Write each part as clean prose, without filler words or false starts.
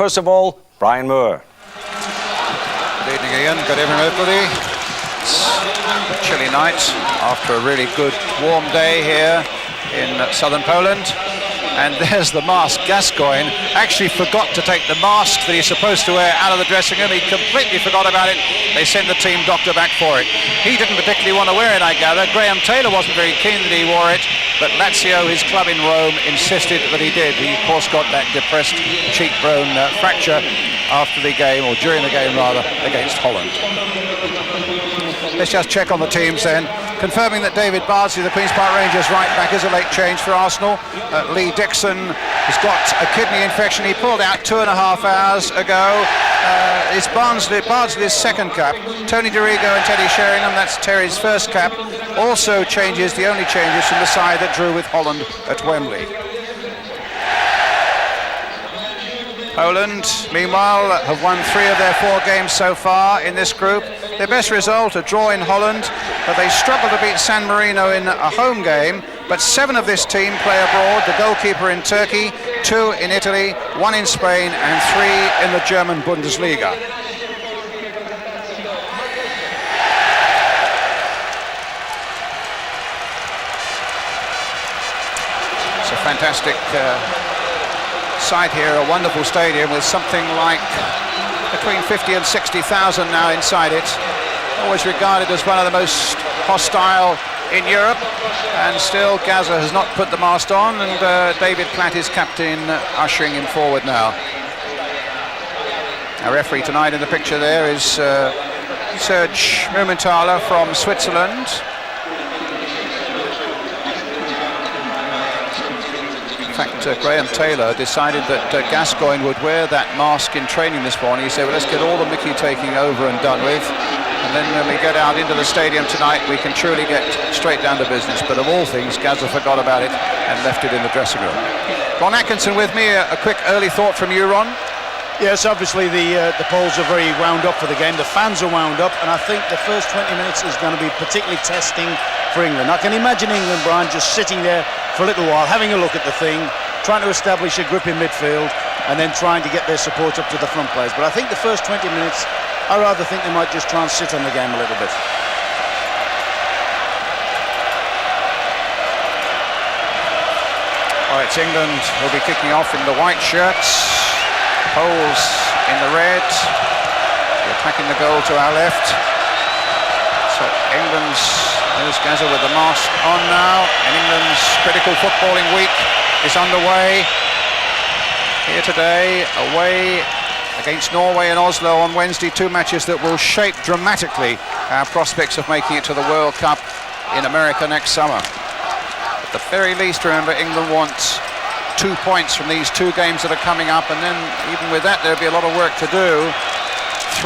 First of all, Brian Moore. Good evening, Ian. Good evening, everybody. It's a chilly night after a really good warm day here in southern Poland. And there's the mask. Gascoigne actually forgot to take the mask that he's supposed to wear out of the dressing room. He completely forgot about it. They sent the team doctor back for it. He didn't particularly want to wear it, I gather. Graham Taylor wasn't very keen that he wore it, but Lazio, his club in Rome, insisted that he did. He, of course, got that depressed cheekbone fracture after the game, or during the game rather, against Holland. Let's just check on the teams then. Confirming that David Bardsley, the Queen's Park Rangers right back, is a late change for Arsenal. Lee Dixon has got a kidney infection. He pulled out 2.5 hours ago. It's Bardsley's second cap. Tony DeRigo and Teddy Sheringham, that's Terry's first cap, also changes, the only changes from the side that drew with Holland at Wembley. Poland, meanwhile, have won 3 of their 4 games so far in this group. Their best result, a draw in Holland, but they struggled to beat San Marino in a home game. But 7 of this team play abroad, the goalkeeper in Turkey, 2 in Italy, 1 in Spain, and 3 in the German Bundesliga. It's a fantastic site here, a wonderful stadium with something like between 50 and 60,000 now inside it. Always regarded as one of the most hostile in Europe, and still Gaza has not put the mast on, and David Platt is captain, ushering him forward now. Our referee tonight in the picture there is Serge Mumenthaler from Switzerland. In fact, Graham Taylor decided that Gascoigne would wear that mask in training this morning. He said, well, let's get all the mickey taking over and done with, and then when we get out into the stadium tonight, we can truly get straight down to business. But of all things, Gaza forgot about it and left it in the dressing room. Ron Atkinson with me. A quick early thought from you, Ron? Yes, obviously the Poles are very wound up for the game. The fans are wound up, and I think the first 20 minutes is going to be particularly testing for England. I can imagine England, Brian, just sitting there for a little while, having a look at the thing, trying to establish a grip in midfield, and then trying to get their support up to the front players. But I think the first 20 minutes, I rather think they might just try and sit on the game a little bit. All right, England will be kicking off in the white shirts. Poles in the red. We're attacking the goal to our left. So there's Gaza with the mask on now, and England's critical footballing week is underway. Here today, away against Norway and Oslo on Wednesday, 2 matches that will shape dramatically our prospects of making it to the World Cup in America next summer. At the very least, remember, England wants 2 points from these 2 games that are coming up, and then even with that there'll be a lot of work to do.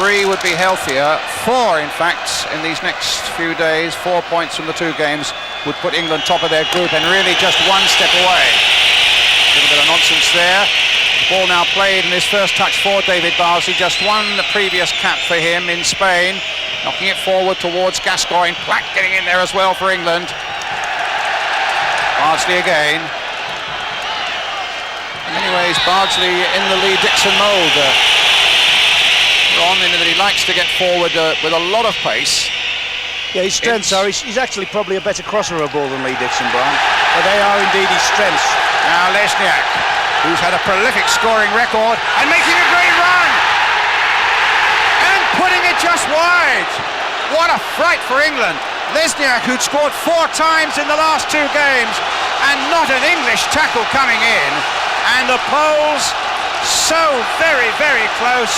3 would be healthier. 4, in fact, in these next few days. 4 points from the 2 games would put England top of their group, and really just 1 step away. A little bit of nonsense there. Ball now played, and his first touch for David Bardsley. Just 1 previous cap for him in Spain. Knocking it forward towards Gascoigne. Platt getting in there as well for England. Bardsley again. In many ways, Bardsley in the Lee Dixon mould. Ron, in that he likes to get forward with a lot of pace. Yeah, his strengths are, he's actually probably a better crosser of ball than Lee Dixon, Brian. But they are indeed his strengths. Now Lesniak, who's had a prolific scoring record, and making a great run! And putting it just wide! What a fright for England! Lesniak, who'd scored 4 times in the last 2 games, and not an English tackle coming in. And the Poles so very, very close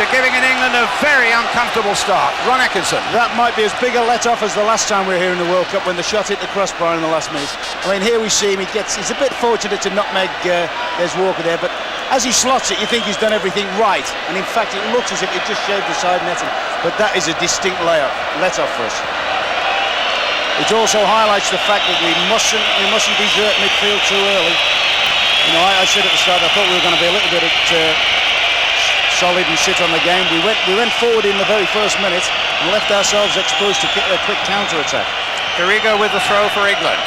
to giving England a very uncomfortable start. Ron Atkinson. That might be as big a let-off as the last time we were here in the World Cup when the shot hit the crossbar in the last minute. I mean, here we see him, he's a bit fortunate to nutmeg there's Walker there, but as he slots it, you think he's done everything right. And in fact, it looks as if it just shaved the side netting. But that is a distinct let-off for us. It also highlights the fact that we mustn't desert midfield too early. You know, I said at the start, I thought we were going to be a little bit solid and sit on the game. We went forward in the very first minute and left ourselves exposed to a quick counter-attack. DeRigo with the throw for England.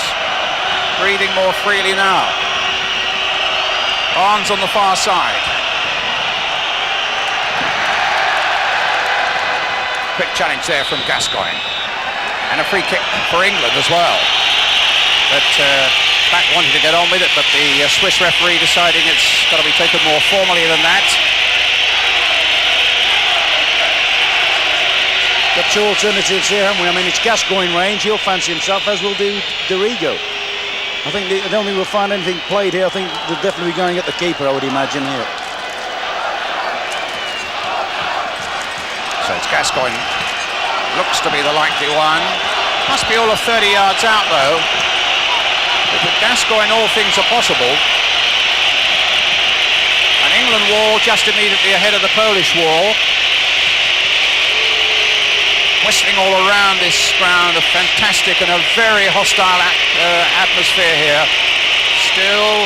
Breathing more freely now. Barnes on the far side. Quick challenge there from Gascoigne. And a free kick for England as well. But Back wanted to get on with it, but the Swiss referee deciding it's got to be taken more formally than that. Got two alternatives here, haven't we? I mean, it's Gascoigne range. He'll fancy himself, as will do Dorigo. I don't think we'll find anything played here. I think they'll definitely be going at the keeper, I would imagine, here. So it's Gascoigne. Looks to be the likely one. Must be all of 30 yards out, though. But with Gascoigne, all things are possible. An England wall just immediately ahead of the Polish wall. Whistling all around this ground, a fantastic and a very hostile atmosphere here. Still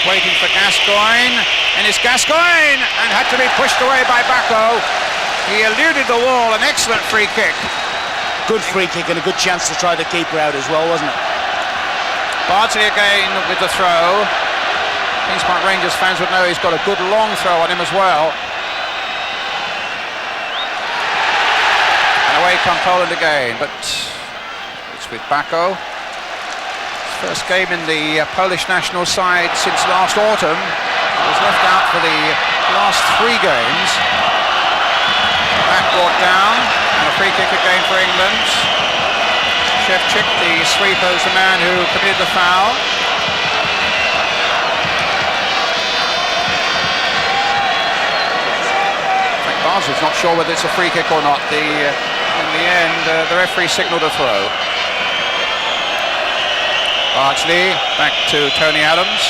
waiting for Gascoigne, and it's Gascoigne, and had to be pushed away by Bacco. He eluded the wall, an excellent free kick. Good free kick and a good chance to try the keeper out as well, wasn't it? Bardsley again with the throw. Queen's Park Rangers fans would know he's got a good long throw on him as well. Away come Poland again, but it's with Bacco. His first game in the Polish national side since last autumn. He was left out for the last 3 games. Back brought down, and a free kick again for England. Shevchik, the sweeper, is the man who committed the foul. Frank Barnes is not sure whether it's a free kick or not. In the end, the referee signalled a throw. Bardsley back to Tony Adams.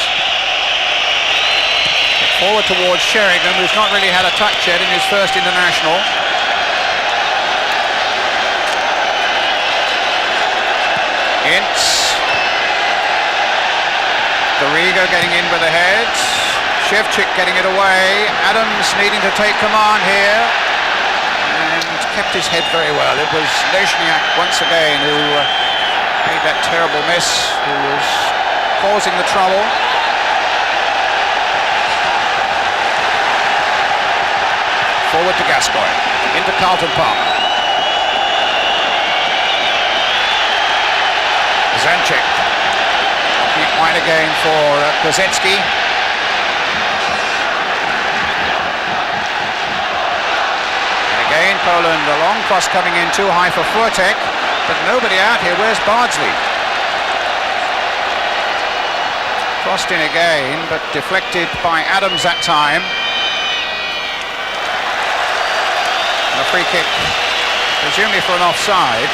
Forward towards Sheringham, who's not really had a touch yet in his first international. Ince. Dorigo getting in with the head. Shevchik getting it away. Adams needing to take command here. Kept his head very well. It was Lezniak once again who made that terrible miss, who was causing the trouble. Forward to Gascoigne, into Carlton Park. Adamczuk. Deep wide again for Kozetski. Again, Poland, a long cross coming in too high for Furtek, but nobody out here. Where's Bardsley? Crossed in again, but deflected by Adams that time. And a free kick, presumably for an offside.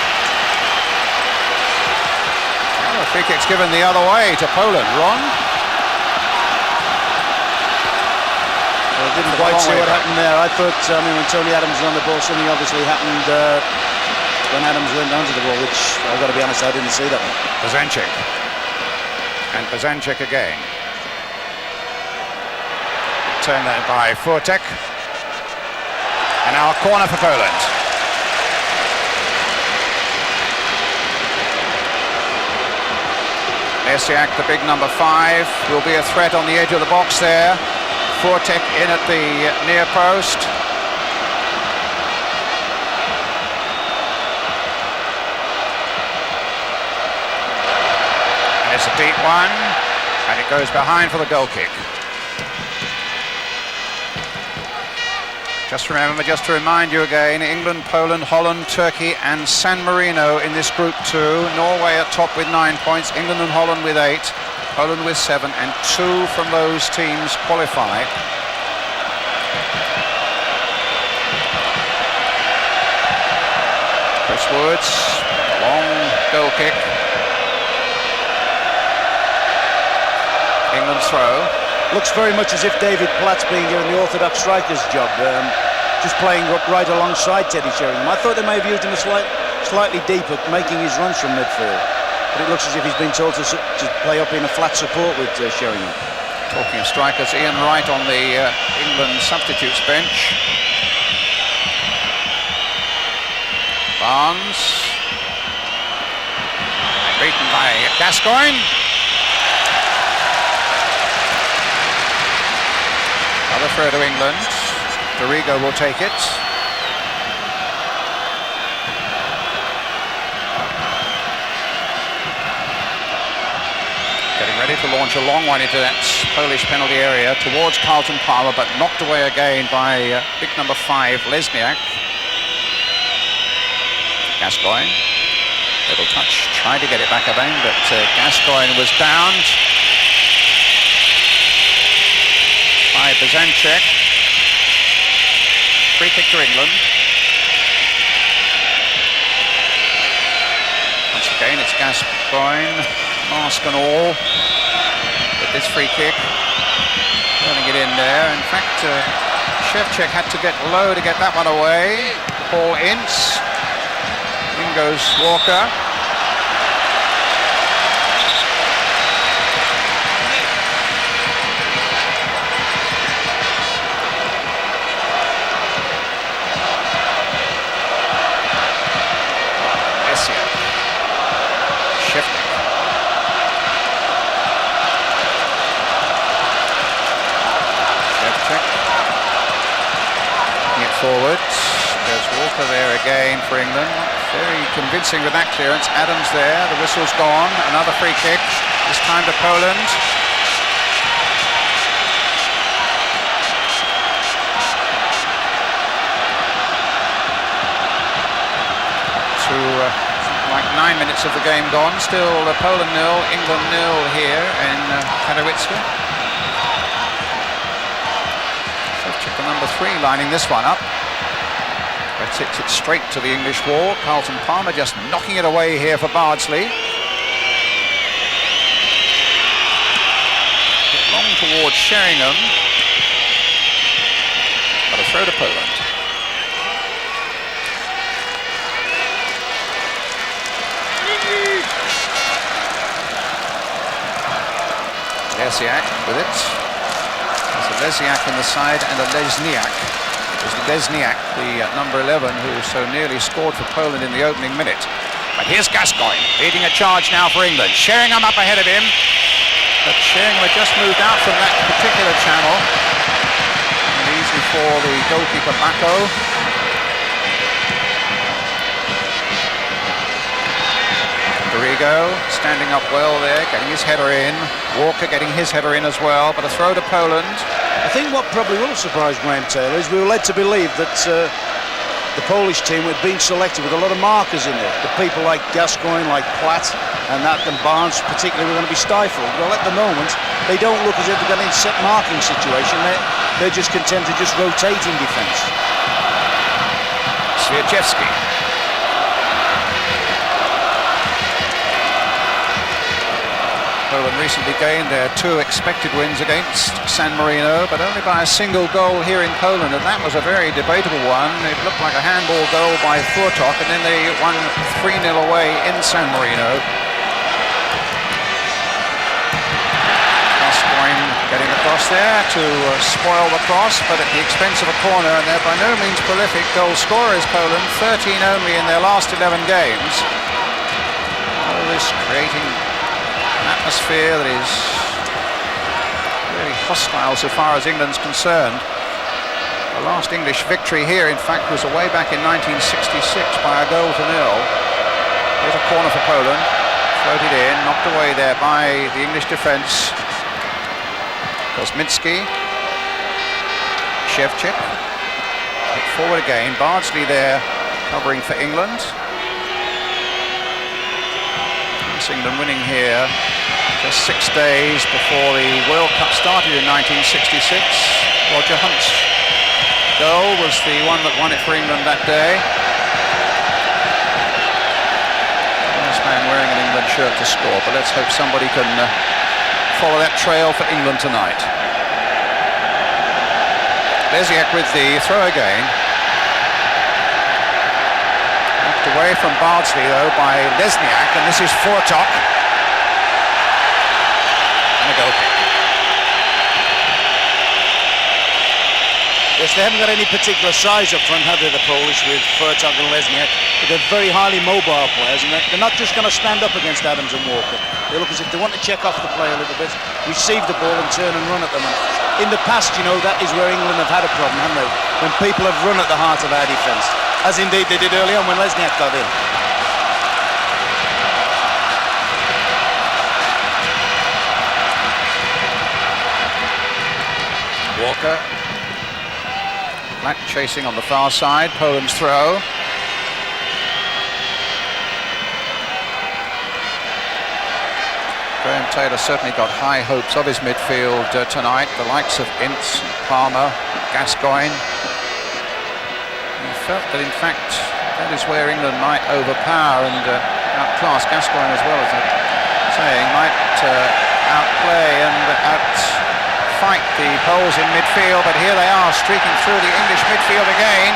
Well, the free kick's given the other way to Poland. Ron? I didn't quite see what happened there. I thought, when Tony Adams was on the ball, something obviously happened when Adams went onto the ball, which, I've got to be honest, I didn't see that one. Adamczuk. And Adamczuk again. Turned that by Furtek. And now a corner for Poland. Lesiak, the big number 5, will be a threat on the edge of the box there. Furtek in at the near post. And it's a deep one, and it goes behind for the goal kick. Just to remind you again, England, Poland, Holland, Turkey and San Marino in this group 2. Norway at top with 9 points, England and Holland with 8. Poland with 7, and 2 from those teams qualify. Chris Woods, long goal kick. England's throw. Looks very much as if David Platt's being given the orthodox striker's job, just playing up right alongside Teddy Sheringham. I thought they may have used him slightly deeper, making his runs from midfield. But it looks as if he's been told to play up in a flat support with Sheringham. Talking of strikers, Ian Wright on the England substitutes bench. Barnes. Beaten by Gascoigne. Another throw to England. Dorigo will take it. ready to launch a long one into that Polish penalty area towards Carlton Palmer, but knocked away again by big number 5, Lesniak. Gascoigne, little touch, tried to get it back again, but Gascoigne was downed by Adamczuk. Free kick to England. Once again, it's Gascoigne, mask and all, with this free kick. Turning it in there. In fact, Shevchik had to get low to get that one away. Paul Ince. In goes Walker. Forward, there's Walker there again for England, very convincing with that clearance. Adams there, the whistle's gone, another free kick, this time to Poland. Like 9 minutes of the game gone, still Poland 0, England 0 here in Katowice. The number 3 lining this one up. But hits it straight to the English wall. Carlton Palmer just knocking it away here for Bardsley. Long towards Sheringham. But a throw to Poland. Lesniak with it. There's a Lesniak in the side and a Lesniak. There's Lesniak, the number 11, who so nearly scored for Poland in the opening minute. But here's Gascoigne leading a charge now for England. Sheringham up ahead of him. But Sheringham had just moved out from that particular channel. And easy for the goalkeeper Bacco. Garrigo standing up well there, getting his header in. Walker getting his header in as well, but a throw to Poland. I think what probably will have surprised Graham Taylor is we were led to believe that the Polish team had been selected with a lot of markers in there. The people like Gascoigne, like Platt, and Barnes particularly were going to be stifled. Well, at the moment, they don't look as if they're going to set marking situation. They're just content to just rotate in defence. Swiaczewski. Poland recently gained their 2 expected wins against San Marino, but only by a single goal here in Poland, and that was a very debatable one. It looked like a handball goal by Furtok, and then they won 3-0 away in San Marino. Gascoigne getting across there to spoil the cross, but at the expense of a corner, and they're by no means prolific goal scorers, Poland, 13 only in their last 11 games. All this creating atmosphere that is really hostile so far as England's concerned. The last English victory here, in fact, was away back in 1966 by a goal to 0. Here's a corner for Poland, floated in, knocked away there by the English defence. Kosmicki, Shevchik, hit forward again. Bardsley there covering for England. England winning here just 6 days before the World Cup started in 1966. Roger Hunt's goal was the one that won it for England that day. This man wearing an England shirt to score, but let's hope somebody can follow that trail for England tonight. Lesniak with the throw again. Away from Bardsley though by Lesniak, and this is Furtok. And a goal kick. Yes, they haven't got any particular size up front, have they, the Polish, with Furtok and Lesniak? But they're very highly mobile players, and they're not just going to stand up against Adams and Walker. They look as if they want to check off the play a little bit, receive the ball and turn and run at them. And in the past, you know, that is where England have had a problem, haven't they? When people have run at the heart of our defence. As indeed they did early on when Lesniak got in. Walker. Black chasing on the far side, Poland's throw. Graham Taylor certainly got high hopes of his midfield tonight. The likes of Ince, Palmer, Gascoigne. He felt that in fact that is where England might overpower and outclass. Gascoigne, as well as I'm saying, might outplay and outfight the Poles in midfield, but here they are streaking through the English midfield again.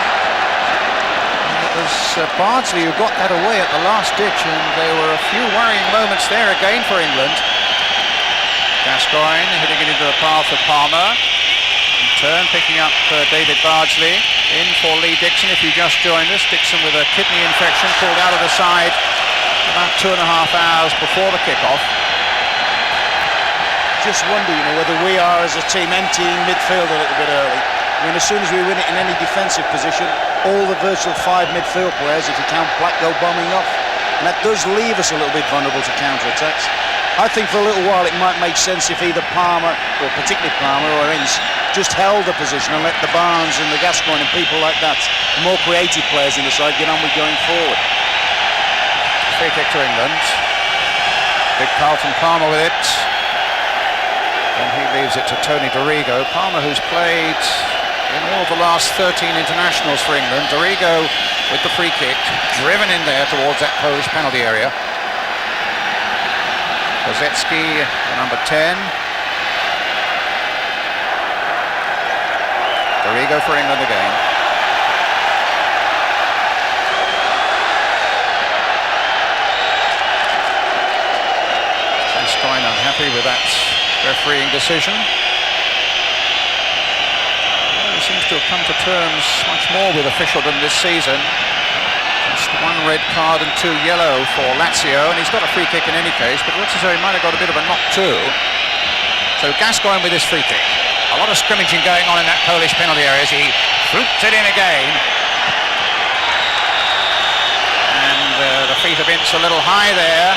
It was Bardsley who got that away at the last ditch, and there were a few worrying moments there again for England. Gascoigne hitting it into the path of Palmer. In turn, picking up David Bardsley. In for Lee Dixon, if you just joined us. Dixon with a kidney infection, pulled out of the side about 2.5 hours before the kick-off. Just wonder, whether we are as a team emptying midfield a little bit early. I mean, as soon as we win it in any defensive position, all the virtual 5 midfield players, if you count Black, go bombing off. And that does leave us a little bit vulnerable to counter-attacks. I think for a little while it might make sense if either Palmer, or particularly Palmer or Ince, just held the position and let the Barnes and the Gascoigne and people like that, the more creative players in the side, get on with going forward. Free kick to England. Big Carlton Palmer with it. And he leaves it to Tony Dorigo. Palmer, who's played in all of the last 13 internationals for England. Dorigo with the free kick, driven in there towards that Polish penalty area. Kozetski, number 10. Dorigo for England again. Gascoigne unhappy with that refereeing decision. Seems to have come to terms much more with officialdom this season. Just 1 red card and 2 yellow for Lazio, and he's got a free kick in any case, but it looks as though he might have got a bit of a knock too. So Gascoigne with his free kick. A lot of scrimmaging going on in that Polish penalty area as he flukes it in again. And the feet of Ince a little high there.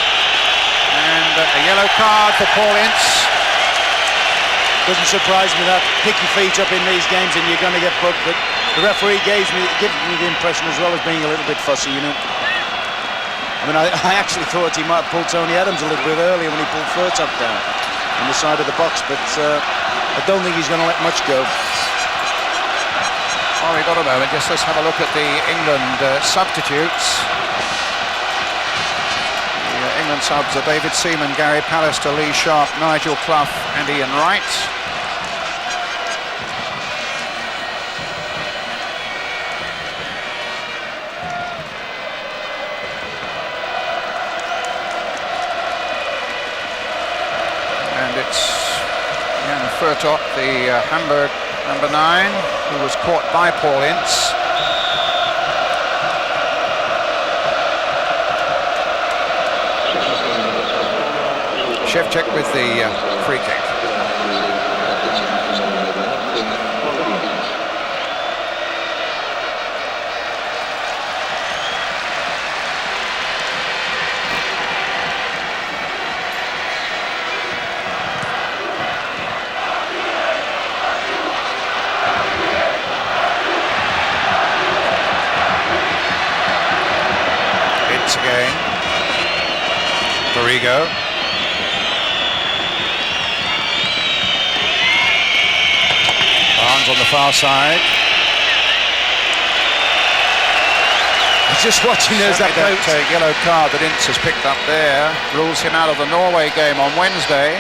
And a yellow card for Paul Ince. Doesn't surprise me that. Pick your feet up in these games and you're going to get booked, but the referee gives me the impression as well as being a little bit fussy, I mean, I actually thought he might have pulled Tony Adams a little bit earlier when he pulled Furtop down on the side of the box, but I don't think he's going to let much go. Oh, we've got a moment. Just let's have a look at the England substitutes. The England subs are David Seaman, Gary Pallister, Lee Sharp, Nigel Clough and Ian Wright. And it's Jan Furtop, the Hamburg number 9, who was caught by Paul Ince. Shevchik with the free kick. It's again. Dorigo. On the far side. He's just watching. There's that yellow card that Ince has picked up there. Rules him out of the Norway game on Wednesday.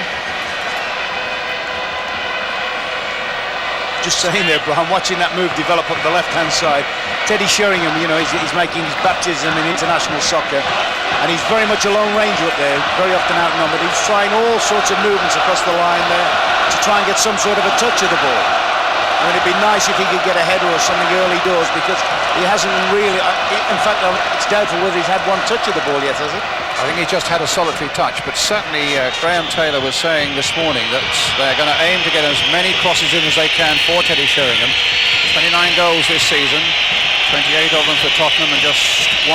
Just saying there, Brian, watching that move develop up the left-hand side. Teddy Sheringham, he's making his baptism in international soccer, and he's very much a lone ranger up there, very often outnumbered. He's trying all sorts of movements across the line there to try and get some sort of a touch of the ball. I mean, it'd be nice if he could get a header or something early doors, because he hasn't really, in fact, it's doubtful whether he's had one touch of the ball yet, has he? I think he just had a solitary touch, but certainly Graham Taylor was saying this morning that they're going to aim to get as many crosses in as they can for Teddy Sheringham. 29 goals this season, 28 of them for Tottenham, and just 1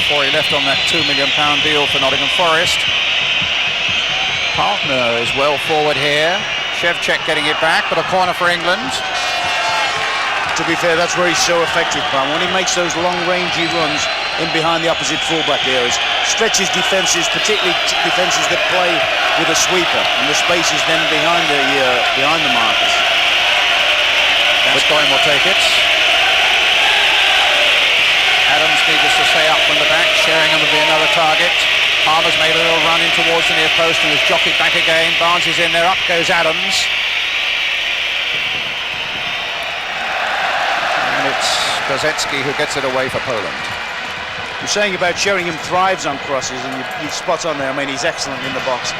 before he left on that £2 million deal for Nottingham Forest. Partner is well forward here. Shevchuk getting it back, but a corner for England. To be fair, that's where he's so effective, Palmer. When he makes those long-rangey runs in behind the opposite fullback areas, stretches defences, particularly defences that play with a sweeper, and the space is then behind the markers. Gascoigne will take it. Adams needless to stay up from the back. Sheringham will be another target. Palmer's made a little run in towards the near post and has jockeyed back again. Barnes is in there. Up goes Adams. Kozetski who gets it away for Poland. You're saying about Sheringham thrives on crosses, and you're spot on there. I mean, he's excellent in the box.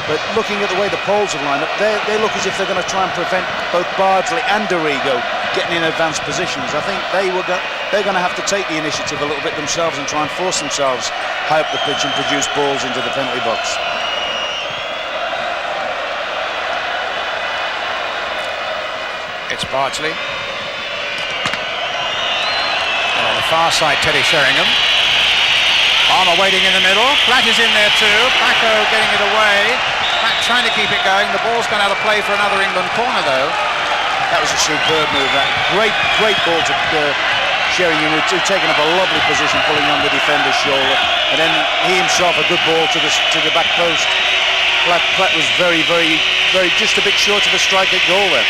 But looking at the way the Poles have lined up, they look as if they're going to try and prevent both Bardsley and Dorigo getting in advanced positions. I think they're going to have to take the initiative a little bit themselves and try and force themselves high up the pitch and produce balls into the penalty box. It's Bardsley. On the far side, Teddy Sheringham. Palmer waiting in the middle. Platt is in there too. Paco getting it away. Platt trying to keep it going. The ball's gone out of play for another England corner though. That was a superb move. That great ball to Sheringham, who'd taken up a lovely position, pulling on the defender's shoulder, and then he himself a good ball to the back post. Platt was very just a bit short of a strike at goal there.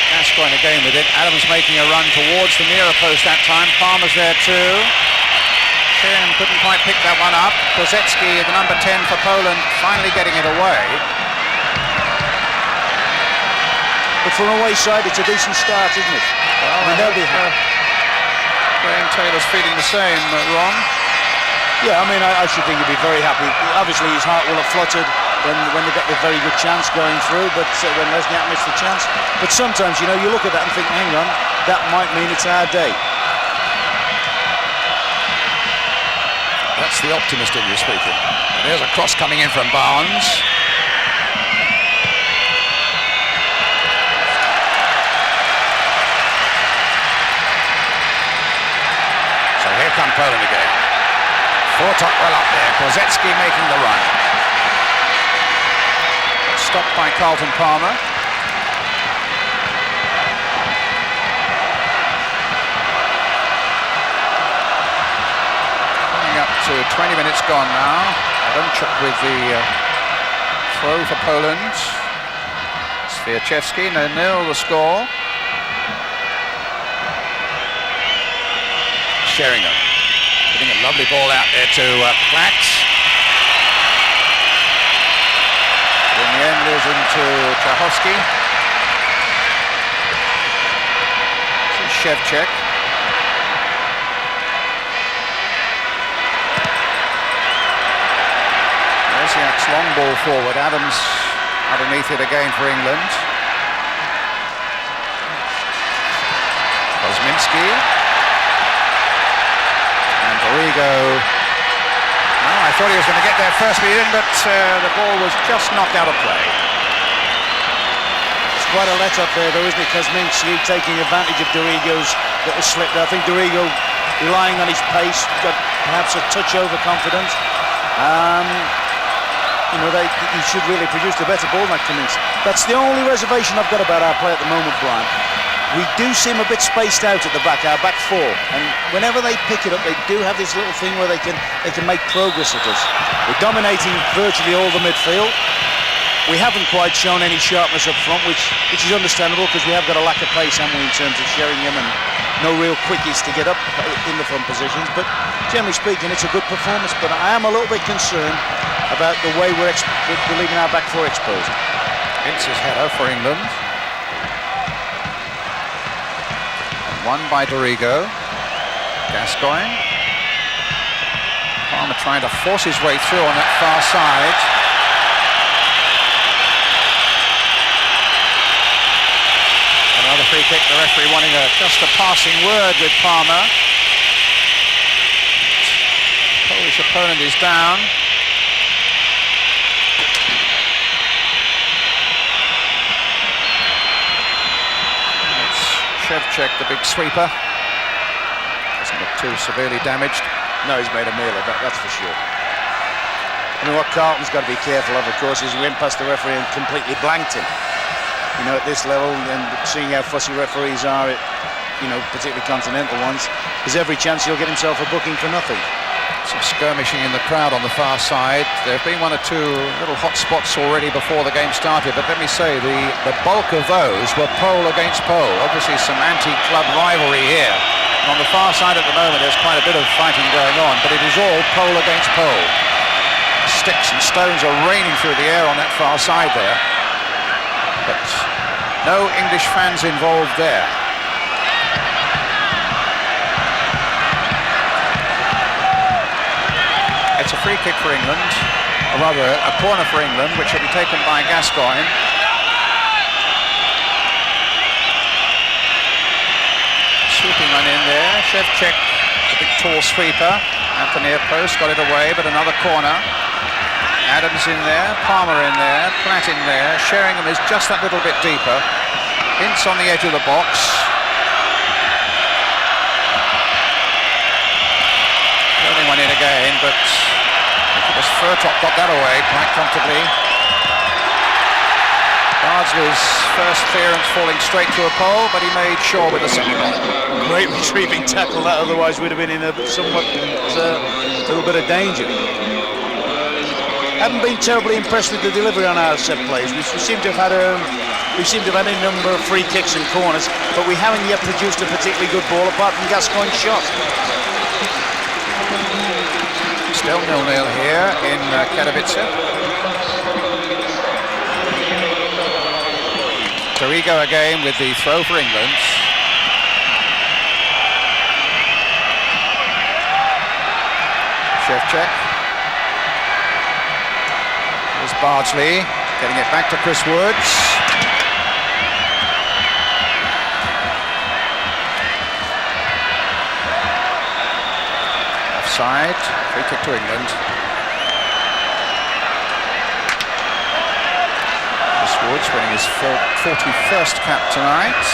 Gascoigne again with it. Adams making a run towards the nearer post that time. Palmer's there too. Sheringham couldn't quite pick that one up. Kozetski, the number 10 for Poland, finally getting it away. But from away side, it's a decent start, isn't it? Well, I mean, Graham Taylor's feeling the same, Ron. Yeah, I mean, I should think he'd be very happy. Obviously, his heart will have fluttered when they got the very good chance going through, but when Lesniak missed the chance. But sometimes, you know, you look at that and think, hang on, that might mean it's our day. That's the optimist in you speaking. There's a cross coming in from Barnes. So here come Poland again. Fortok well up there. Kozetski making the run. Stopped by Carlton Palmer. Coming up to 20 minutes gone now. Adamczuk with the throw for Poland. Swiaczewski, 0-0 the score. Sheringham putting a lovely ball out there to Platt. In the end is into Trachowski. This is Shevchuk. Lesniak's long ball forward. Adams underneath it again for England. Kosminski. And Dorigo. I thought he was going to get there first, but he didn't, but the ball was just knocked out of play. It's quite a let-up there, though, isn't it? Kosminski taking advantage of Dorigo's little slip there. I think Dorigo, relying on his pace, got perhaps a touch overconfident. You know, he should really produce a better ball than that Kosminski. That's the only reservation I've got about our play at the moment, Brian. We do seem a bit spaced out at the back, our back four, and whenever they pick it up, they do have this little thing where they can make progress at us. We're dominating virtually all the midfield. We haven't quite shown any sharpness up front, which is understandable because we have got a lack of pace, haven't we, in terms of Sheringham, and no real quickies to get up in the front positions. But generally speaking, it's a good performance. But I am a little bit concerned about the way we're leaving our back four exposed. Vince's header for England. Won by Dorigo. Gascoigne. Palmer trying to force his way through on that far side. Another free kick, the referee wanting just a passing word with Palmer. Polish opponent is down. Shevchuk, the big sweeper, doesn't look too severely damaged. No, he's made a meal of that, that's for sure. I mean, what Carlton's got to be careful of course, is he went past the referee and completely blanked him. you know, at this level, and seeing how fussy referees are, particularly continental ones, there's every chance he'll get himself a booking for nothing. Some skirmishing in the crowd on the far side. There have been one or two little hot spots already before the game started, but let me say, the bulk of those were pole against pole. Obviously some anti-club rivalry here. And on the far side at the moment, there's quite a bit of fighting going on, but it is all pole against pole. Sticks and stones are raining through the air on that far side there, but no English fans involved there. It's a free kick for England, or rather a corner for England, which will be taken by Gascoigne. Sweeping one in there. Shevchik, the big tall sweeper, at the near post, got it away, but another corner. Adams in there, Palmer in there, Platt in there. Sheringham is just that little bit deeper. Ince on the edge of the box. Running one in again, but Nicholas Furtop got that away quite comfortably. Bardsley's first clearance falling straight to a pole, but he made sure with the second one. Great retrieving tackle that, otherwise would have been in a little bit of danger. Haven't been terribly impressed with the delivery on our set plays. We seem to have had a number of free kicks and corners, but we haven't yet produced a particularly good ball apart from Gascoigne's shot. Still 0-0 here in Katowice. Dorigo again with the throw for England. Shevchik. Here's Bardsley getting it back to Chris Woods. Offside, free kick to England. Chris Woods winning his 41st cap tonight.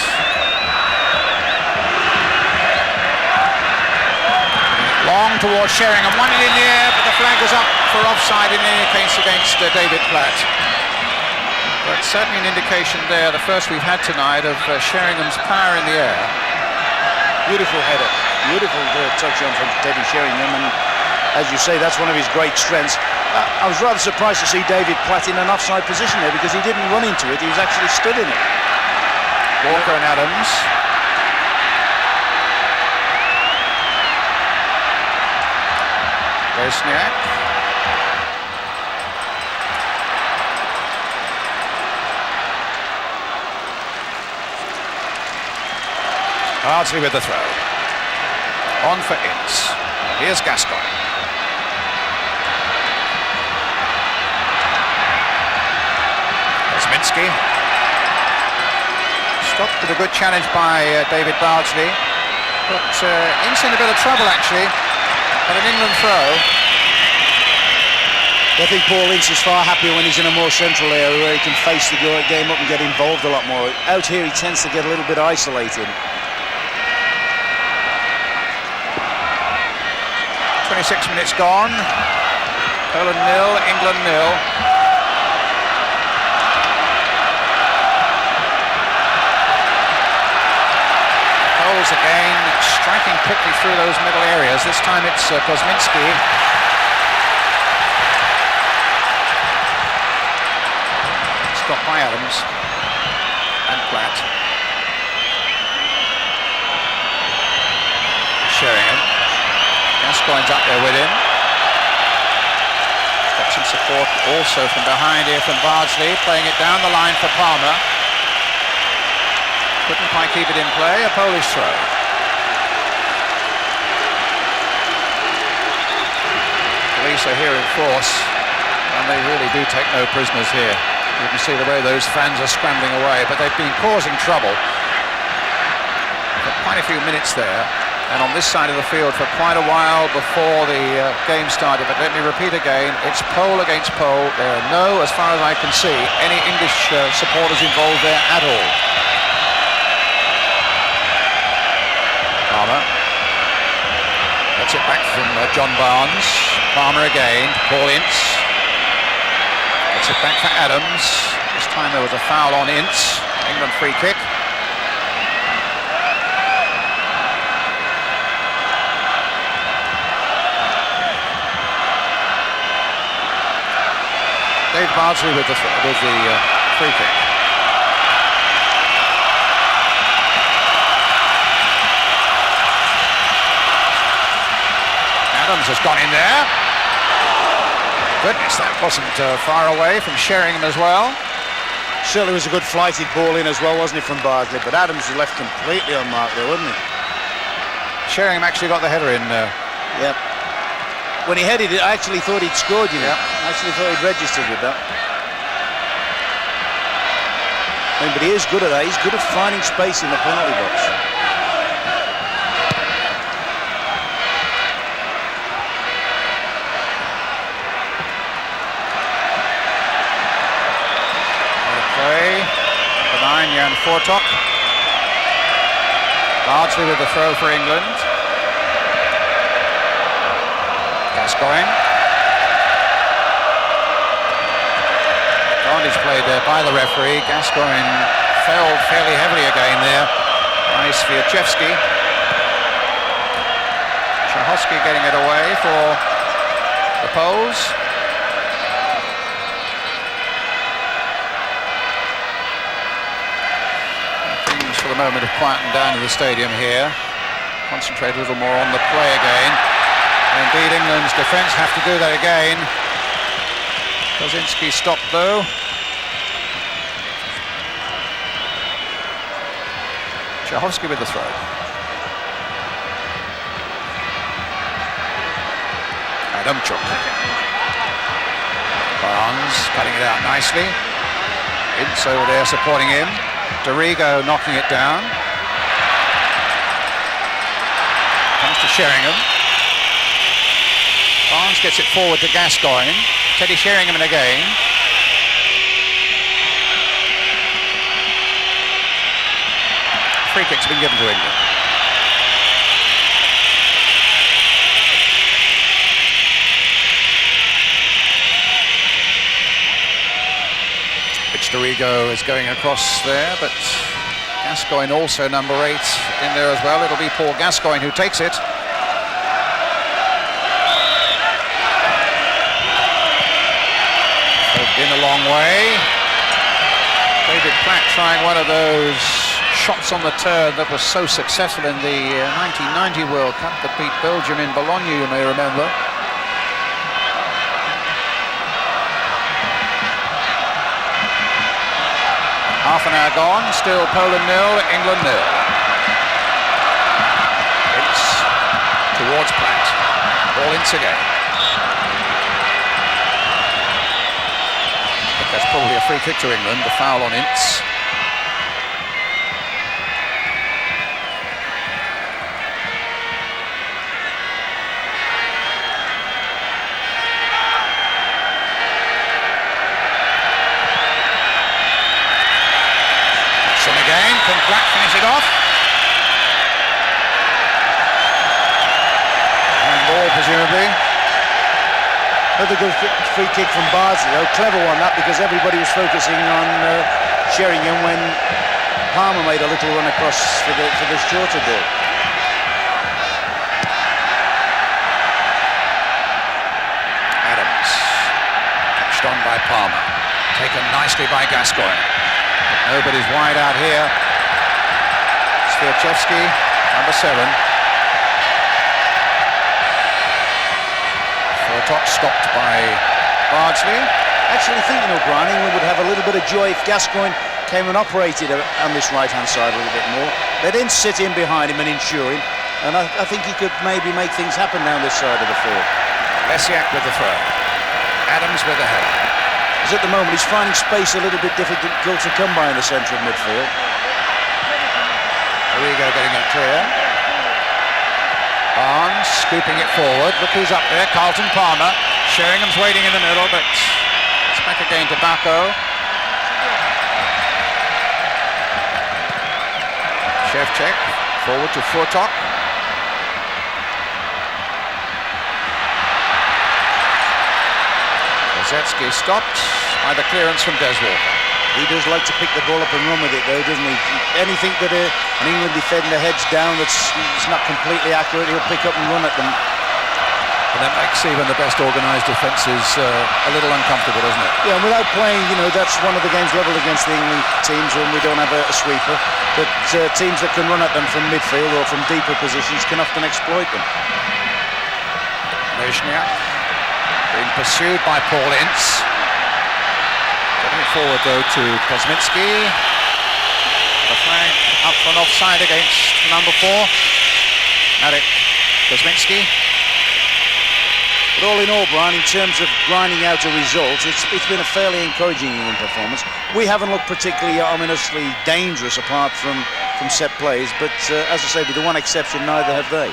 Long towards Sheringham, one in the air, but the flag is up for offside in any case against David Platt. But certainly an indication there, the first we've had tonight, of Sheringham's power in the air. Beautiful header, beautiful touch on from Teddy Sheringham, and as you say, that's one of his great strengths. I was rather surprised to see David Platt in an offside position there, because he didn't run into it, he was actually stood in it. Walker and Adams. Lesniak. Bardsley with the throw. On for Ince. Here's Gascoigne. Kosminski. Stopped with a good challenge by David Bardsley. But Ince in a bit of trouble actually. And an England throw. I think Paul Ince is far happier when he's in a more central area where he can face the game up and get involved a lot more. Out here he tends to get a little bit isolated. 26 minutes gone. Poland 0, England 0. Poles again striking quickly through those middle areas. This time it's Kosminski. Stopped by Adams and Platt. Sheringham. Gascoigne's up there with him. Got some support also from behind here from Bardsley, playing it down the line for Palmer. Couldn't quite keep it in play, a Polish throw. Police are here in force, and they really do take no prisoners here. You can see the way those fans are scrambling away, but they've been causing trouble for quite a few minutes there. And on this side of the field for quite a while before the game started. But let me repeat again, it's pole against pole. There are no, as far as I can see, any English supporters involved there at all. Palmer. Gets it back from John Barnes. Palmer again, Paul Ince. Gets it back for Adams. This time there was a foul on Ince. England free kick. Dave Bardsley with the free kick. Adams has gone in there. Goodness, that wasn't far away from Sheringham as well. Certainly was a good flighted ball in as well, wasn't it, from Bardsley? But Adams was left completely unmarked there, wasn't he? Sheringham actually got the header in. Yep. When he headed it, I actually thought he'd scored, you know. Yep. I actually thought he'd registered with that. But he is good at that. He's good at finding space in the penalty box. Number 9, Jan Fortok. Bardsley with the throw for England. Gascoigne. Advantage played there by the referee. Gascoigne fell fairly heavily again there by Swiaczewski. Czechowski getting it away for the Poles. For the moment have quietened down in the stadium here. Concentrate a little more on the play again. And indeed, England's defence have to do that again. Kozinski stopped though. Czechowski with the throw. Adamczuk. Barnes cutting it out nicely. Ince over there supporting him. Dorigo knocking it down. Comes to Sheringham. Barnes gets it forward to Gascoigne. Teddy Sheringham in again. Free kick's been given to England. Dorigo is going across there, but Gascoigne also number 8 in there as well. It'll be Paul Gascoigne who takes it. They've been a long way. David Platt trying one of those shots on the turn that was so successful in the 1990 World Cup that beat Belgium in Bologna, you may remember. Half an hour gone, still Poland 0, England 0. Ince towards Platt. Ball Ince again. I think that's probably a free kick to England, the foul on Ince. Can Platt finish it off? And ball, presumably. Another good free kick from Bardsley, though. Clever one, that, because everybody was focusing on Sheringham when Palmer made a little run across for the shorter ball. Adams. Touched on by Palmer. Taken nicely by Gascoigne. Nobody's wide out here. Swiaczewski, number 7. Fortok stopped by Bardsley. Actually thinking O'Brien, England would have a little bit of joy if Gascoigne came and operated on this right-hand side a little bit more. They didn't sit in behind him and insure him, and I think he could maybe make things happen down this side of the field. Lesiak with the throw. Adams with the header. Because at the moment he's finding space a little bit difficult to come by in the centre of midfield. Dorigo getting it clear. Barnes scooping it forward. Look who's up there, Carlton Palmer. Sheringham's waiting in the middle, but it's back again to Bako. Shevchek forward to Fortok. Kozetski stopped by the clearance from Des Walker. He does like to pick the ball up and run with it, though, doesn't he? Anything that an England defender heads down that's not completely accurate, he'll pick up and run at them. And that makes even the best organised defences a little uncomfortable, doesn't it? Yeah, and without playing, that's one of the games levelled against the England teams when we don't have a sweeper. But teams that can run at them from midfield or from deeper positions can often exploit them. Lejniak being pursued by Paul Ince. Getting it forward, though, to Kosminski. The flag up for an offside against number 4. Marek Kosminski. But all in all, Brian, in terms of grinding out a result, it's been a fairly encouraging England performance. We haven't looked particularly ominously dangerous apart from set plays, but as I say, with the one exception, neither have they.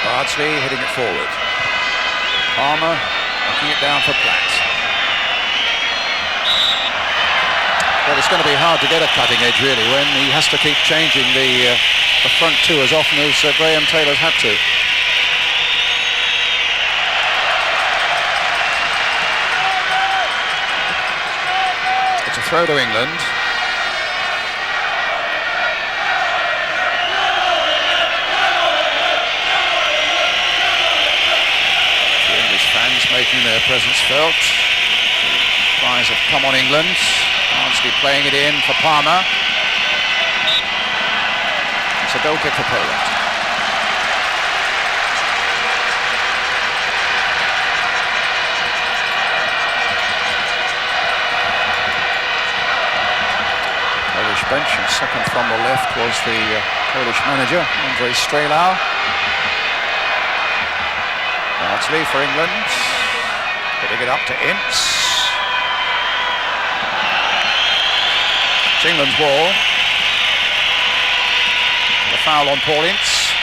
Bardsley hitting it forward. Palmer knocking it down for Platt. Well, it's going to be hard to get a cutting edge, really, when he has to keep changing the front two as often as Graham Taylor's had to. It's a throw to England. The English fans making their presence felt. Cries have come on England. Bardsley playing it in for Palmer. It's a goal kick for Poland. Polish bench, and second from the left was the Polish manager, Andrzej Strelau. Bardsley for England. Hitting it up to Ince. It's England's ball. And a foul on Paul Ince.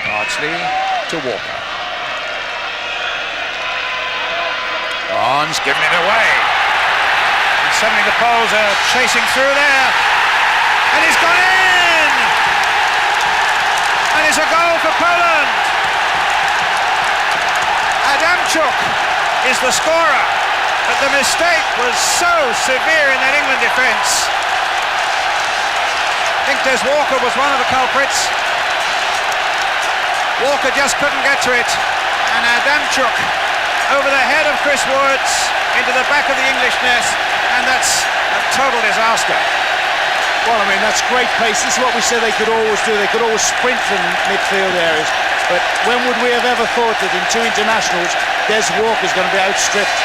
Bardsley to Walker. Barnes giving it away. And suddenly the Poles are chasing through there. And he's gone in! And it's a goal for Poland. Adamczuk is the scorer, but the mistake was so severe in that England defence. I think Des Walker was one of the culprits. Walker just couldn't get to it, and Adamczuk over the head of Chris Woods into the back of the English net, and that's a total disaster. Well, I mean, that's great pace. This is what we said they could always do. They could always sprint from midfield areas. But when would we have ever thought that in 2 internationals, Des Walker's going to be outstripped?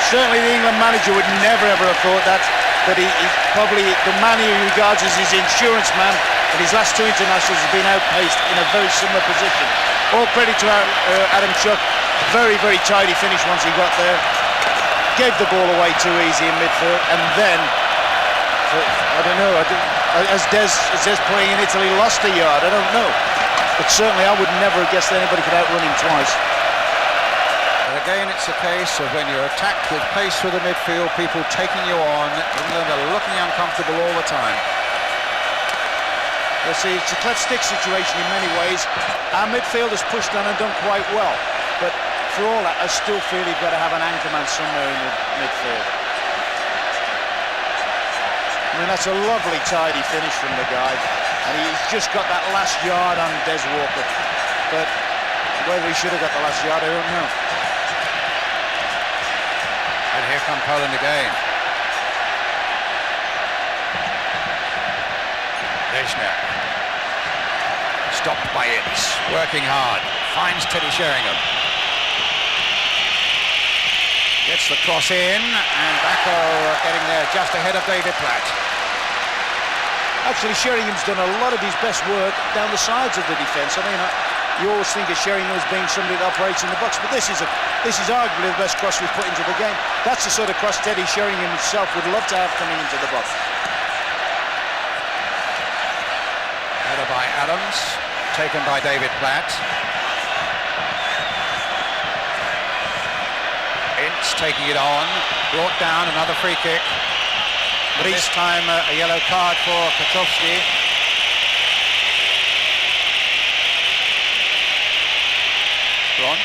Certainly the England manager would never ever have thought that. But he probably, the man he regards as his insurance man, in his last 2 internationals has been outpaced in a very similar position. All credit to Adamczuk. Very, very tidy finish once he got there. Gave the ball away too easy in midfield, and then, I don't know, as Des playing in Italy lost a yard, I don't know. But certainly I would never have guessed that anybody could outrun him twice. And again, it's a case of when you're attacked with pace through the midfield, people taking you on. England are looking uncomfortable all the time. You see, it's a cleft stick situation in many ways. Our midfield has pushed on and done quite well. But for all that, I still feel you've got to have an anchorman somewhere in the midfield. I mean, that's a lovely, tidy finish from the guy. And he's just got that last yard on Des Walker. But whether he should have got the last yard, I don't know. And here come Poland again. Lejniak. Stopped by Ince. Working hard. Finds Teddy Sheringham. Gets the cross in, and Bacco getting there just ahead of David Platt. Actually, Sheringham's done a lot of his best work down the sides of the defence. I mean, you always think of Sheringham as being somebody that operates in the box, but this is arguably the best cross we've put into the game. That's the sort of cross Teddy Sheringham himself would love to have coming into the box. Header by Adams, taken by David Platt. Ince taking it on, brought down, another free kick. But this time a yellow card for Kaczowski. Go on.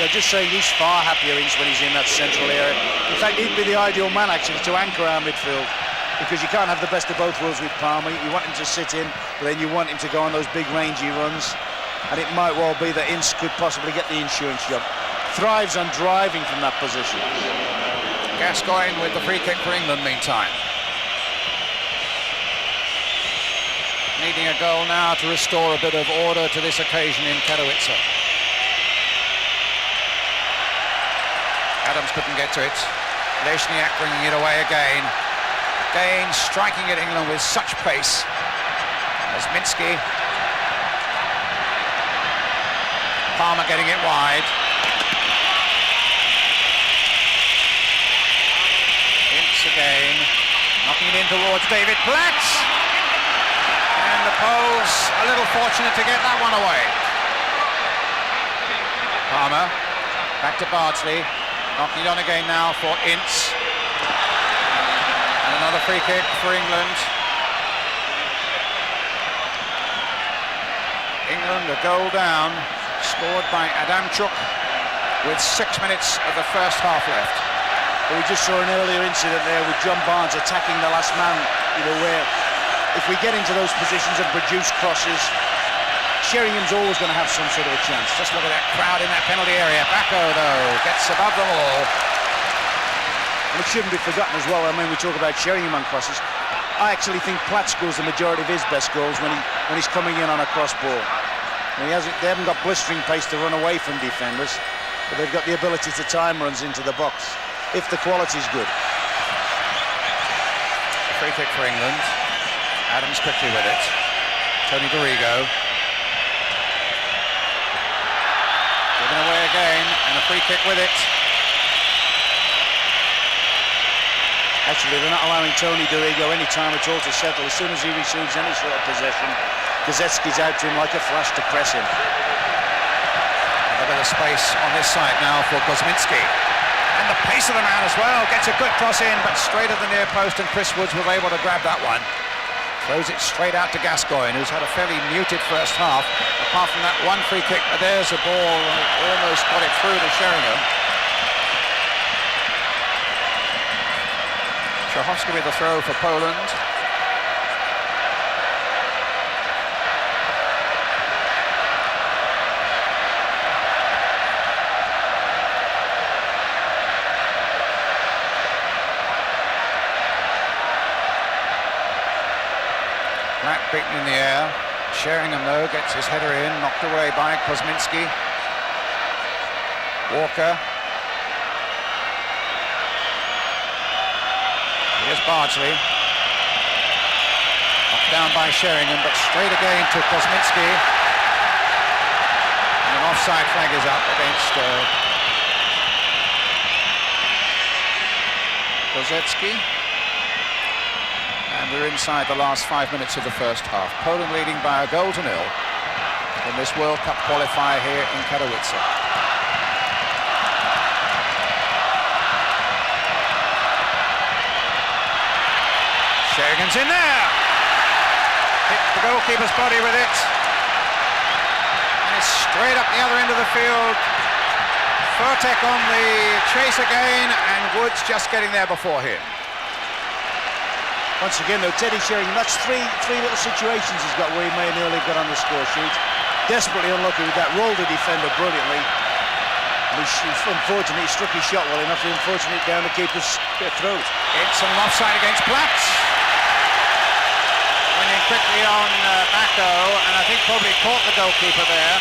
Yeah, just saying he's far happier when he's in that central area. In fact, he'd be the ideal man actually to anchor our midfield, because you can't have the best of both worlds with Palmer. You want him to sit in, but then you want him to go on those big rangy runs, and it might well be that Ince could possibly get the insurance job. Thrives on driving from that position. Gascoigne with the free kick for England meantime. Needing a goal now to restore a bit of order to this occasion in Katowice. Adams couldn't get to it. Leśniak bringing it away again. Again striking at England with such pace. Kosminski. Palmer getting it wide. Ince again. Knocking it in towards David Platt. And the Poles a little fortunate to get that one away. Palmer. Back to Bardsley. Knocking it on again now for Ince. And another free kick for England. England a goal down, scored by Adamczuk with 6 minutes of the first half left. But we just saw an earlier incident there with John Barnes attacking the last man, where if we get into those positions and produce crosses, Sheringham's always going to have some sort of a chance. Just look at that crowd in that penalty area. Bacco, though, gets above them all. And it shouldn't be forgotten as well, we talk about Sheringham on crosses. I actually think Platt scores the majority of his best goals when he's coming in on a cross ball. And they haven't got blistering pace to run away from defenders, but they've got the ability to time runs into the box, if the quality's good. Free kick for England. Adams quickly with it. Tony Dorigo. Given away again, and a free kick with it. Actually, they're not allowing Tony Dorigo any time at all to settle. As soon as he receives any sort of possession, Gazetsky's out to him like a flash to press him. A bit of space on this side now for Kosminski. And the pace of the man as well. Gets a good cross in, but straight at the near post, and Chris Woods was able to grab that one. Throws it straight out to Gascoigne, who's had a fairly muted first half. Apart from that one free kick, there's a ball, almost got it through to Sheringham. Czechowski with the throw for Poland. Black beaten in the air. Sheringham, though, gets his header in, knocked away by Kosminski. Walker. Here's Bardsley. Knocked down by Sheringham, but straight again to Kosminski. And an offside flag is up against Kozetsky. And we're inside the last 5 minutes of the first half. Poland leading by a goal to nil in this World Cup qualifier here in Katowice. Sheringham's in there. Hit the goalkeeper's body with it. And it's straight up the other end of the field. Furtek on the chase again, and Woods just getting there before him. Once again, though, Teddy Sheringham, that's three little situations he's got where he may nearly got on the score sheet. Desperately unlucky with that. Rolled the defender brilliantly. And he's unfortunate, he struck his shot well enough to unfortunately down the keeper's throat. It's an offside against Platt. Running quickly on Bacco, and I think probably caught the goalkeeper there.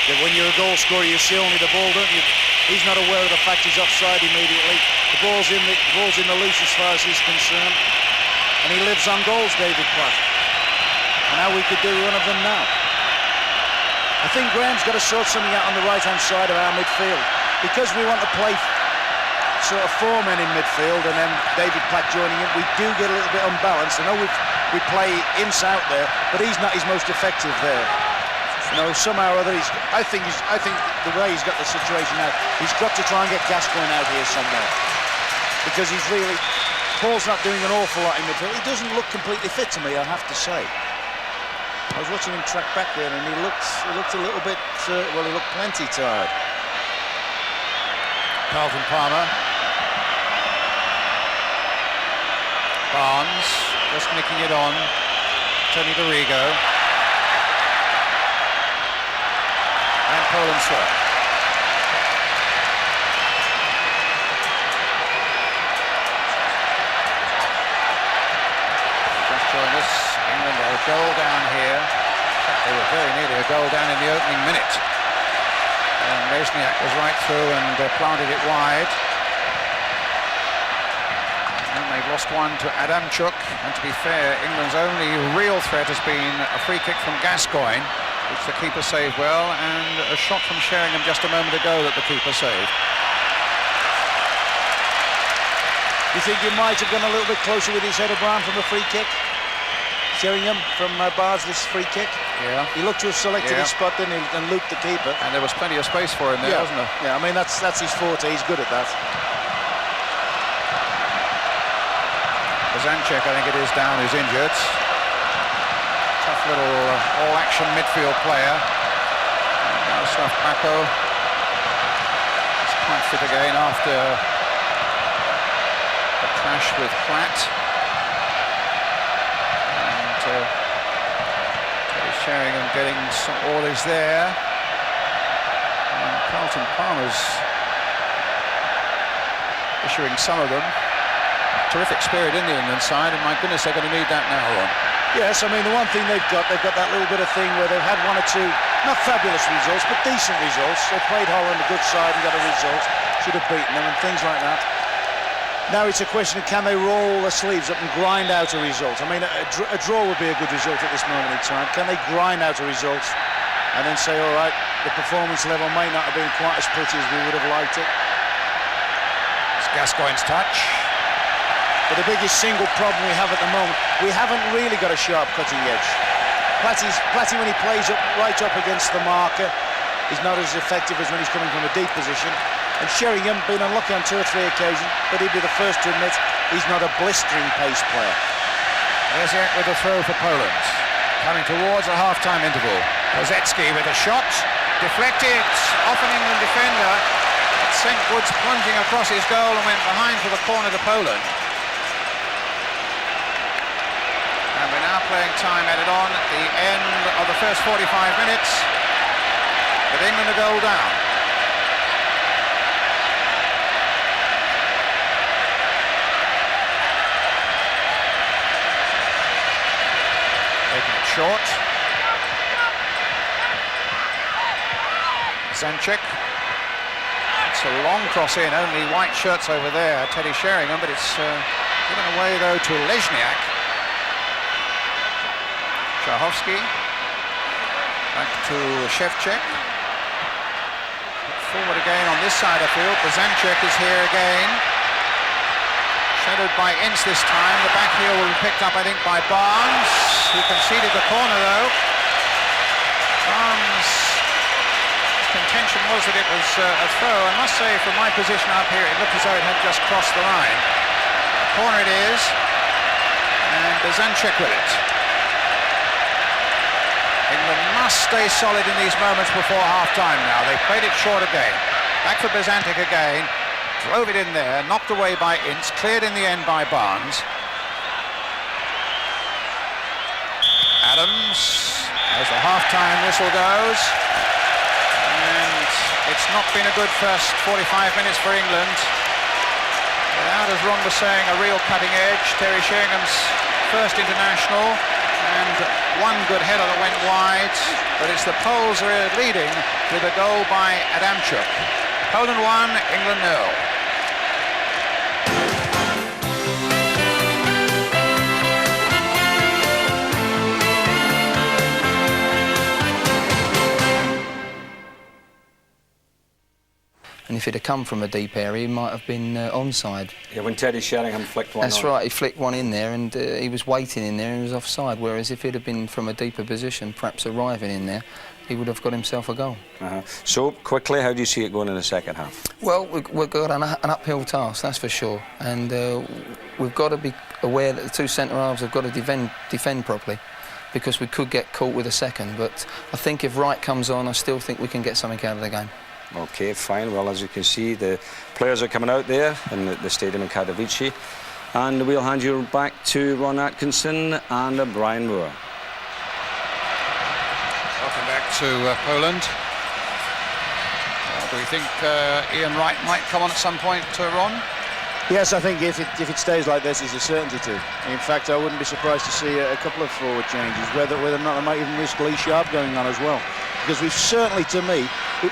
Yeah, when you're a goal scorer, you see only the ball, don't you? He's not aware of the fact he's offside immediately. The ball's in the loose as far as he's concerned. And he lives on goals, David Platt. And how we could do one of them now. I think Graham's got to sort something out on the right-hand side of our midfield. Because we want to play sort of four men in midfield and then David Platt joining in, we do get a little bit unbalanced. I know we play Ince out there, but he's not his most effective there. Somehow or other, I think the way he's got the situation now, he's got to try and get Gascoigne out here somewhere. Because Paul's not doing an awful lot in midfield. He doesn't look completely fit to me, I have to say. I was watching him track back there, and he looked a little bit, well, he looked plenty tired. Carlton Palmer. Barnes just nicking it on. Tony Dorigo. And Poland throw. Just joined us. England a goal down here. They were very nearly a goal down in the opening minute. And Lesniak was right through and planted it wide. And they've lost one to Adamczuk. And to be fair, England's only real threat has been a free kick from Gascoigne, which the keeper saved well, and a shot from Sheringham just a moment ago that the keeper saved. You think you might have gone a little bit closer with his head, O'Brien, from a free kick? Sheringham from Bardsley's free kick? Yeah. He looked to have selected his spot, didn't he, and looped the keeper. And there was plenty of space for him there, wasn't there? Yeah, I mean, that's his forte. He's good at that. Adamczuk, I think it is, down, who's injured. Tough little all-action midfield player. And now Bako is quite fit again after the clash with Platt. And Teddy Sheringham getting some orders there. And Carlton Palmer's issuing some of them. Terrific spirit in the England side, and my goodness, they're going to need that now, Ron. Yes, I mean, the one thing they've got that little bit of thing where they've had one or two, not fabulous results, but decent results. They played Holland a good side and got a result, should have beaten them, and things like that. Now it's a question of, can they roll their sleeves up and grind out a result? I mean, a draw would be a good result at this moment in time. Can they grind out a result and then say, all right, the performance level may not have been quite as pretty as we would have liked it? It's Gascoigne's touch. But the biggest single problem we have at the moment, we haven't really got a sharp cutting edge. Platty, when he plays right up against the marker, is not as effective as when he's coming from a deep position. And Sheringham, been unlucky on 2 or 3 occasions, but he'd be the first to admit he's not a blistering pace player. Lesniak with a throw for Poland. Coming towards a half-time interval. Kozetski with a shot. Deflected off an England defender. It sent Woods plunging across his goal and went behind for the corner to Poland. And we're now playing time added on at the end of the first 45 minutes, with England a goal down. Taking it short. Adamczuk. It's a long cross in, only white shirts over there, Teddy Sheringham, but it's given away though to Lesniak. Czahovski, back to Shevchik. Forward again on this side of the field. Adamczuk is here again. Shadowed by Ince this time. The back heel will be picked up, I think, by Barnes. He conceded the corner though. Barnes' contention was that it was a throw. I must say, from my position up here, it looked as though it had just crossed the line. Corner it is, and Adamczuk with it. England must stay solid in these moments before half-time now. They played it short again. Back for Adamczuk again. Drove it in there, knocked away by Ince, cleared in the end by Barnes. Adams, as the half-time whistle goes. And it's not been a good first 45 minutes for England. Without, as Ron was saying, a real cutting edge. Terry Sheringham's first international. And one good header that went wide, but it's the Poles who are leading with a goal by Adamczuk. Poland 1, England 0. And if it had come from a deep area, he might have been onside. Yeah, when Teddy Sheringham flicked one That's on. right, he flicked one in there and he was waiting in there and he was offside, whereas if it had been from a deeper position, perhaps arriving in there, he would have got himself a goal. So, quickly, how do you see it going in the second half? Well, we've got an uphill task, that's for sure, and we've got to be aware that the two centre-halves have got to defend properly. because we could get caught with a second. But I think if Wright comes on, I still think we can get something out of the game. Okay, fine. Well, as you can see, the players are coming out there in the stadium in Katowice. And we'll hand you back to Ron Atkinson and Brian Moore. Welcome back to Poland. Do we think Ian Wright might come on at some point, Ron? Yes, I think if it stays like this, it's a certainty to. In fact, I wouldn't be surprised to see a couple of forward changes, whether or not I might even risk Lee Sharp going on as well. Because we've certainly, to me,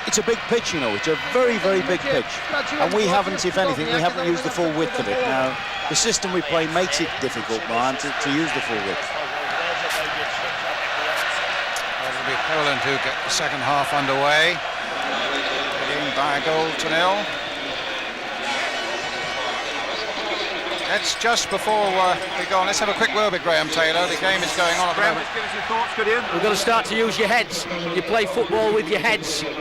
it's a big pitch, you know, it's a very, very big pitch. And we haven't, if anything, we haven't used the full width of it. Now, the system we play makes it difficult, Brian, to use the full width. It'll be Poland who get the second half underway. Leading by a goal to 0. Let's just before we go on, let's have a quick word with Graham Taylor. The game is going on at the moment. Give us your thoughts, could you? We've got to start to use your heads. You play football with your heads. Well,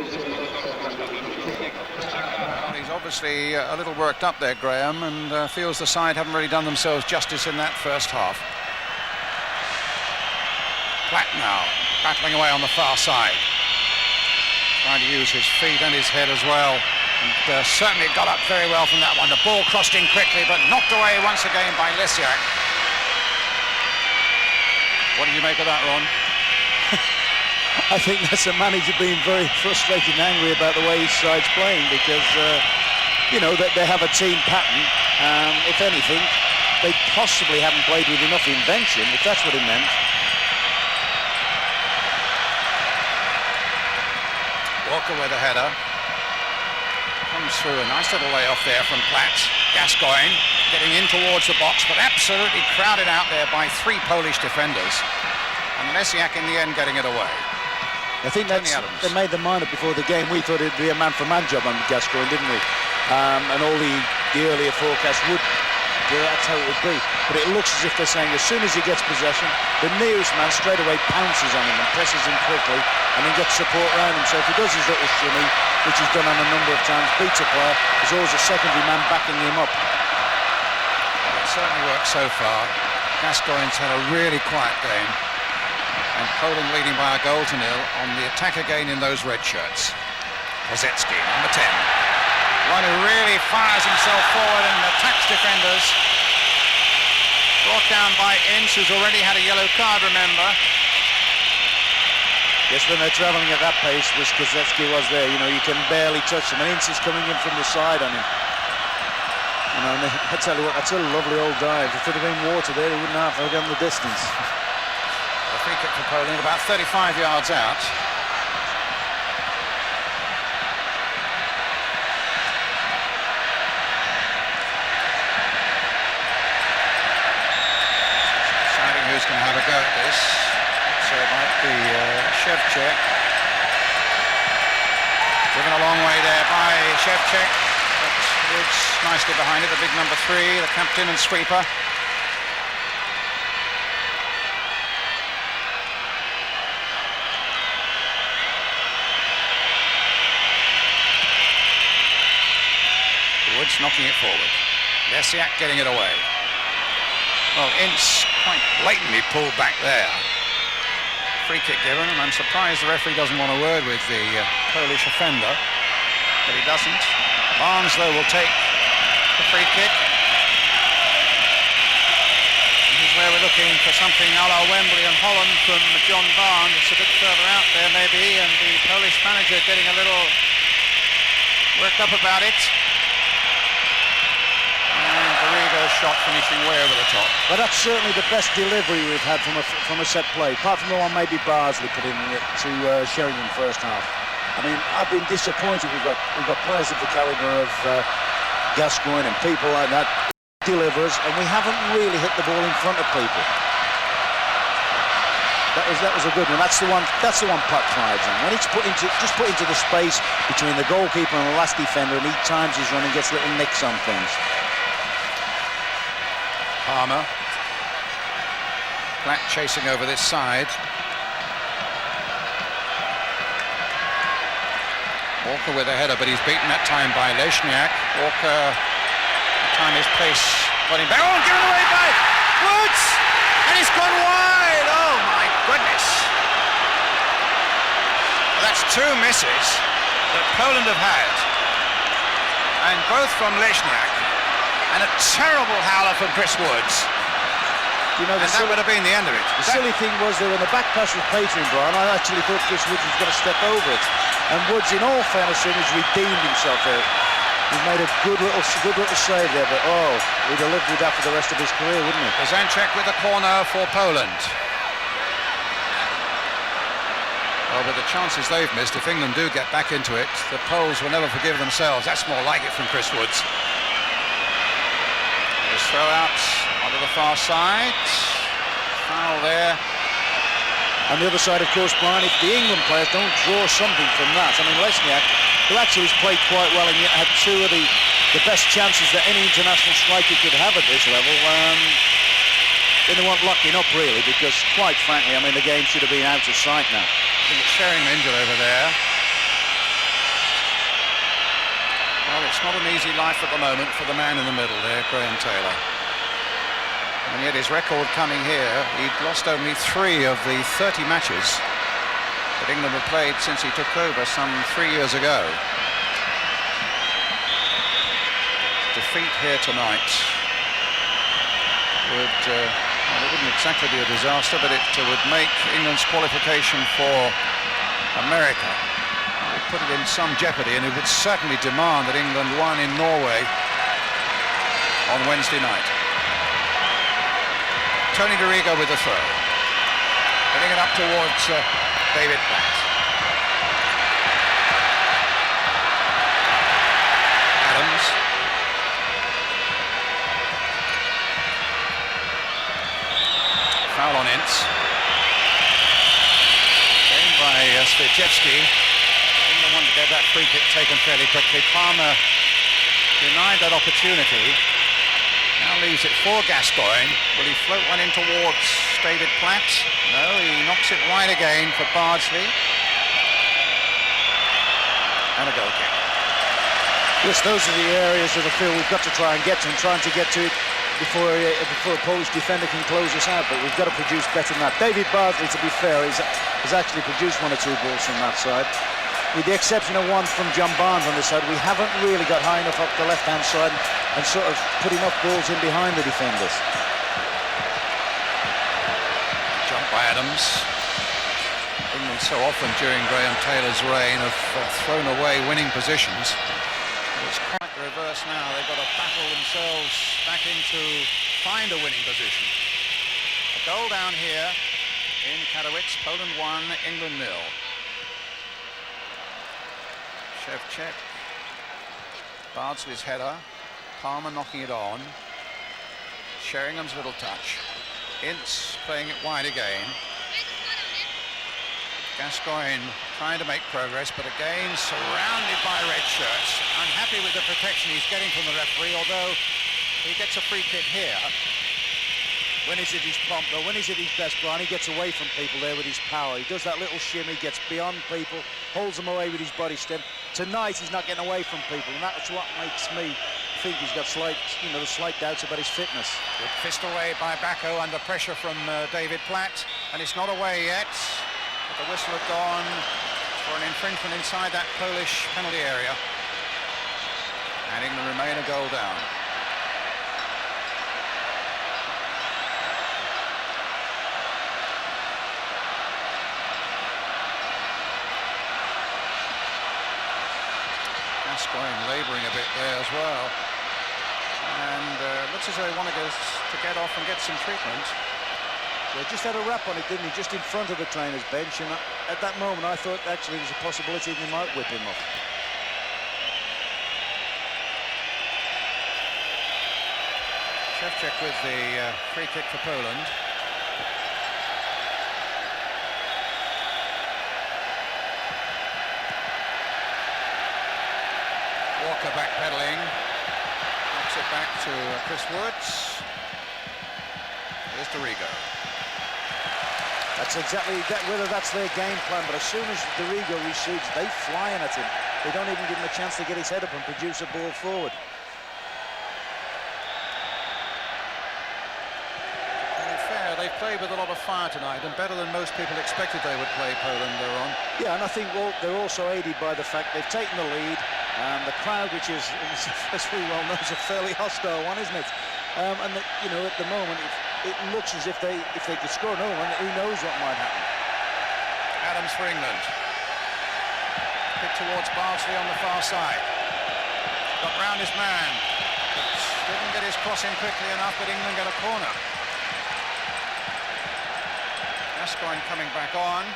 he's obviously a little worked up there, Graham, and feels the side haven't really done themselves justice in that first half. Platt now, battling away on the far side. Trying to use his feet and his head as well. And certainly got up very well from that one. The ball crossed in quickly, but knocked away once again by Lesiak. What did you make of that, Ron? I think that's a manager being very frustrated and angry about the way his side's playing, because, you know, that they have a team pattern. If anything, they possibly haven't played with enough invention, if that's what it meant. Walker with a header. Comes through a nice little layoff there from Platt. Gascoigne getting in towards the box, but absolutely crowded out there by 3 Polish defenders. And Lesiak in the end getting it away. I think they made the mind up before the game. We thought it'd be a man-for-man job on Gascoigne, didn't we? And all the earlier forecasts would. That's how it would be. But it looks as if they're saying as soon as he gets possession, the nearest man straight away pounces on him and presses him quickly and then gets support around him. So if he does his little shimmy, which he's done on a number of times, beats a player, there's always a secondary man backing him up. It certainly worked so far. Gascoigne's had a really quiet game. And Poland leading by a goal to 0 on the attack again in those red shirts. Kozetsky, number 10. One who really fires himself forward and attacks defenders. Brought down by Ince, who's already had a yellow card, remember. Yes, when they're travelling at that pace, which Kozetsky was there, you know, you can barely touch him. And Ince is coming in from the side on him. You know, and I tell you what, that's a lovely old dive. If there'd have been water there, he wouldn't have gone the distance. A free kick for Poland, about 35 yards out. Who's going to have a go at this? So it might be Shevchik. Driven a long way there by Shevchik, but Woods nicely behind it, the big number 3, the captain and sweeper. Woods knocking it forward. Lesiak getting it away. Well, Ince quite blatantly pulled back there. Free kick given, and I'm surprised the referee doesn't want a word with the Polish offender, but he doesn't. Barnes, though, will take the free kick. This is where we're looking for something a la Wembley and Holland from John Barnes. It's a bit further out there, maybe, and the Polish manager getting a little worked up about it. Shot finishing way over the top. But that's certainly the best delivery we've had from a set play, apart from the one maybe Barsley put in to Sheringham first half. I mean, I've been disappointed. We've got players of the calibre of Gascoigne and people like that, deliverers, and we haven't really hit the ball in front of people. That was a good one. That's the one Puck thrives on. When it's put into the space between the goalkeeper and the last defender, and each time he's running, gets little nicks on things. Palmer. Platt chasing over this side. Walker with a header, but he's beaten that time by Leshniak. Walker, that time his pace got him back. Oh, given away by Woods! And he's gone wide! Oh my goodness. Well, that's 2 misses that Poland have had, and both from Leśniak, and a terrible howler from Chris Woods. You know, And that would have been the end of it. The silly thing was that when the back pass was Patron, Brian, I actually thought Chris Woods was going to step over it. And Woods, in all fairness, has redeemed himself there. He's made a good little save there, but he'd have lived with that for the rest of his career, wouldn't he? Adamczuk with the corner for Poland. Well, with the chances they've missed, if England do get back into it, the Poles will never forgive themselves. That's more like it from Chris Woods. There's throw out onto the far side. Foul there. On the other side, of course, Brian, if the England players don't draw something from that, I mean, Leśniak, who actually has played quite well and yet had 2 of the best chances that any international striker could have at this level, then they weren't locking up, really, because, quite frankly, I mean, the game should have been out of sight now. I think it's Sheringham injured over there. Well, it's not an easy life at the moment for the man in the middle there, Graham Taylor. And yet his record coming here, he'd lost only 3 of the 30 matches that England have played since he took over some 3 years ago. Defeat here tonight would, well, it wouldn't exactly be a disaster, but it would make England's qualification for America. It would put it in some jeopardy, and it would certainly demand that England won in Norway on Wednesday night. Tony DeRigo with the throw. Getting it up towards David Platt. Adams. Foul on Ince. Gained by Stachevski. England wanted to get that free kick taken fairly quickly. Palmer denied that opportunity. Now leaves it for Gascoigne. Will he float one in towards David Platt? No, he knocks it wide again for Bardsley. And a goal kick. Yes, those are the areas of the field we've got to try and get to, and trying to get to it before a Polish defender can close us out, but we've got to produce better than that. David Bardsley, to be fair, has actually produced 1 or 2 balls from that side. With the exception of one from John Barnes on this side, we haven't really got high enough up the left-hand side and sort of put enough balls in behind the defenders. Jump by Adams. England so often during Graham Taylor's reign have thrown away winning positions. It's quite the reverse now. They've got to battle themselves back into find a winning position. A goal down here in Katowice. Poland 1, England 0. Shevchuk, Bardsley's header, Palmer knocking it on, Sheringham's little touch, Ince playing it wide again, Gascoigne trying to make progress, but again surrounded by red shirts, unhappy with the protection he's getting from the referee, although he gets a free kick here. When he's at his pomp, though, when he's at his best, Brian, he gets away from people there with his power. He does that little shimmy, gets beyond people, holds them away with his body stem. Tonight, he's not getting away from people, and that's what makes me think he's got slight doubts about his fitness. Good fist away by Bacco under pressure from David Platt, and it's not away yet. But the whistle had gone for an infringement inside that Polish penalty area, and England remain a goal down. Gascoigne labouring a bit there as well, and looks as though he wanted to get off and get some treatment. Well, just had a rap on it, didn't he? Just in front of the trainer's bench, and at that moment I thought actually there's a possibility they might whip him off. Shevchuk with the free kick for Poland. Walker backpedaling, knocks it back to Chris Woods. Here's DeRigo. That's exactly that, whether that's their game plan, but as soon as DeRigo receives, they flying at him. They don't even give him a chance to get his head up and produce a ball forward. To be fair, they've played with a lot of fire tonight, and better than most people expected they would play, Poland, they're on. Yeah, and I think they're also aided by the fact they've taken the lead, and the crowd, which is, as we well know, is a fairly hostile one, isn't it? And you know, at the moment, it looks as if they could score another one. Who knows what might happen? Adams for England. Hit towards Bardsley on the far side. Got round his man. But didn't get his cross in quickly enough, but England get a corner. Gascoigne coming back on.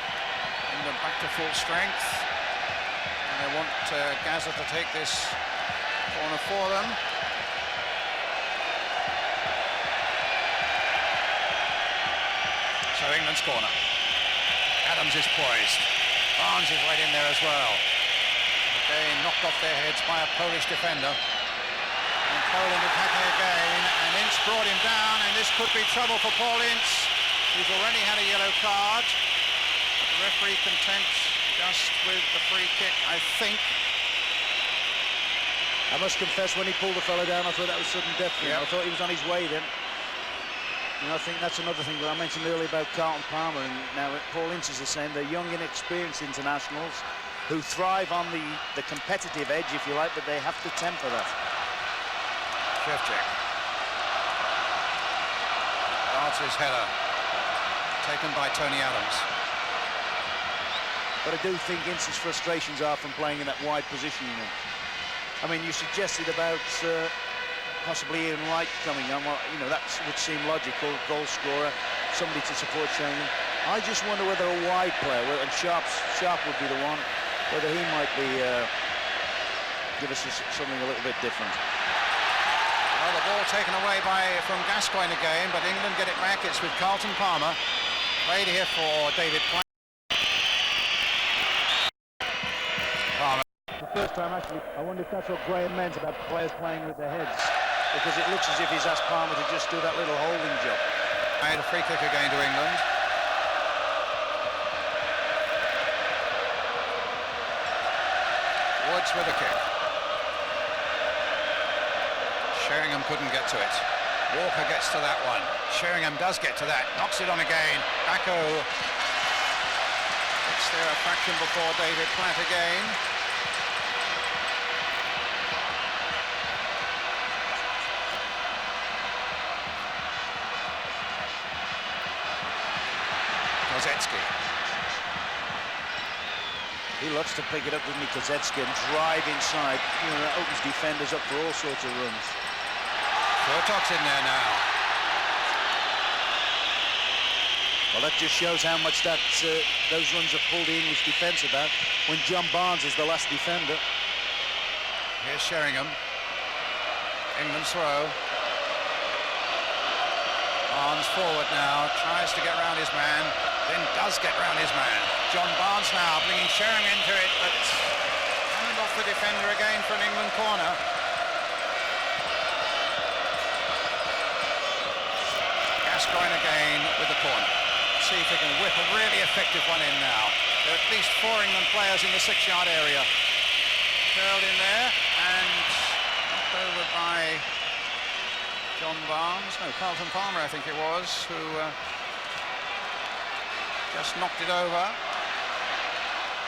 England back to full strength. And they want Gaza to take this corner for them. So England's corner. Adams is poised. Barnes is right in there as well. Again, knocked off their heads by a Polish defender. And Poland attacking again, and Ince brought him down, and this could be trouble for Paul Ince. He's already had a yellow card. The referee content just with the free kick, I think. I must confess, when he pulled the fellow down, I thought that was sudden death. Yep. I thought he was on his way then. And I think that's another thing that I mentioned earlier about Carlton Palmer, and now Paul Ince is the same. They're young, inexperienced internationals who thrive on the competitive edge, if you like, but they have to temper that. Shevchik. Bardsley's header. Taken by Tony Adams. But I do think Ince's frustrations are from playing in that wide position. I mean, you suggested about possibly Ian Wright coming on. Well, you know, that would seem logical. Goal scorer, somebody to support Sheringham. I just wonder whether a wide player, and Sharp would be the one, whether he might be give us something a little bit different. Well, the ball taken away from Gascoigne again, but England get it back. It's with Carlton Palmer. Played here for David Platt. Palmer. The first time, actually, I wonder if that's what Graham meant about players playing with their heads, because it looks as if he's asked Palmer to just do that little holding job. Made a free kick again to England. Woods with a kick. Sheringham couldn't get to it. Walker gets to that one. Sheringham does get to that. Knocks it on again. Bacco gets there a fraction before David Platt again. Kozetsky. He loves to pick it up, doesn't he, Kozetsky, and drive inside. You know, that opens defenders up for all sorts of runs. Furtok's in there now. Well, that just shows how much that those runs have pulled the English defence about when John Barnes is the last defender. Here's Sheringham. England's throw. Barnes forward now, tries to get round his man, then does get round his man. John Barnes now bringing Sheringham into it, but handed off the defender again for an England corner. Gascoigne again with the corner. See if he can whip a really effective one in now. There are at least 4 England players in the 6-yard area. Curled in there and knocked over by John Barnes, no, Carlton Palmer I think it was, who just knocked it over.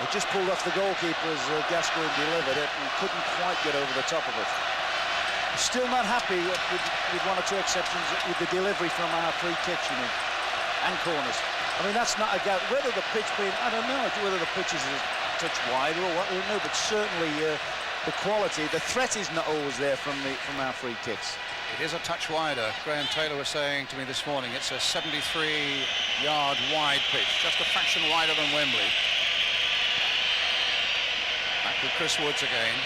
It just pulled off the goalkeeper as Gascoigne delivered it and couldn't quite get over the top of it. Still not happy with 1 or 2 exceptions with the delivery from our free kicks, you know, and corners. I mean, that's not a doubt. Whether the pitch being, I don't know whether the pitch is a touch wider or what, I don't know, but certainly the quality, the threat is not always there from our free kicks. It is a touch wider. Graham Taylor was saying to me this morning, it's a 73-yard wide pitch, just a fraction wider than Wembley. Back with Chris Woods again.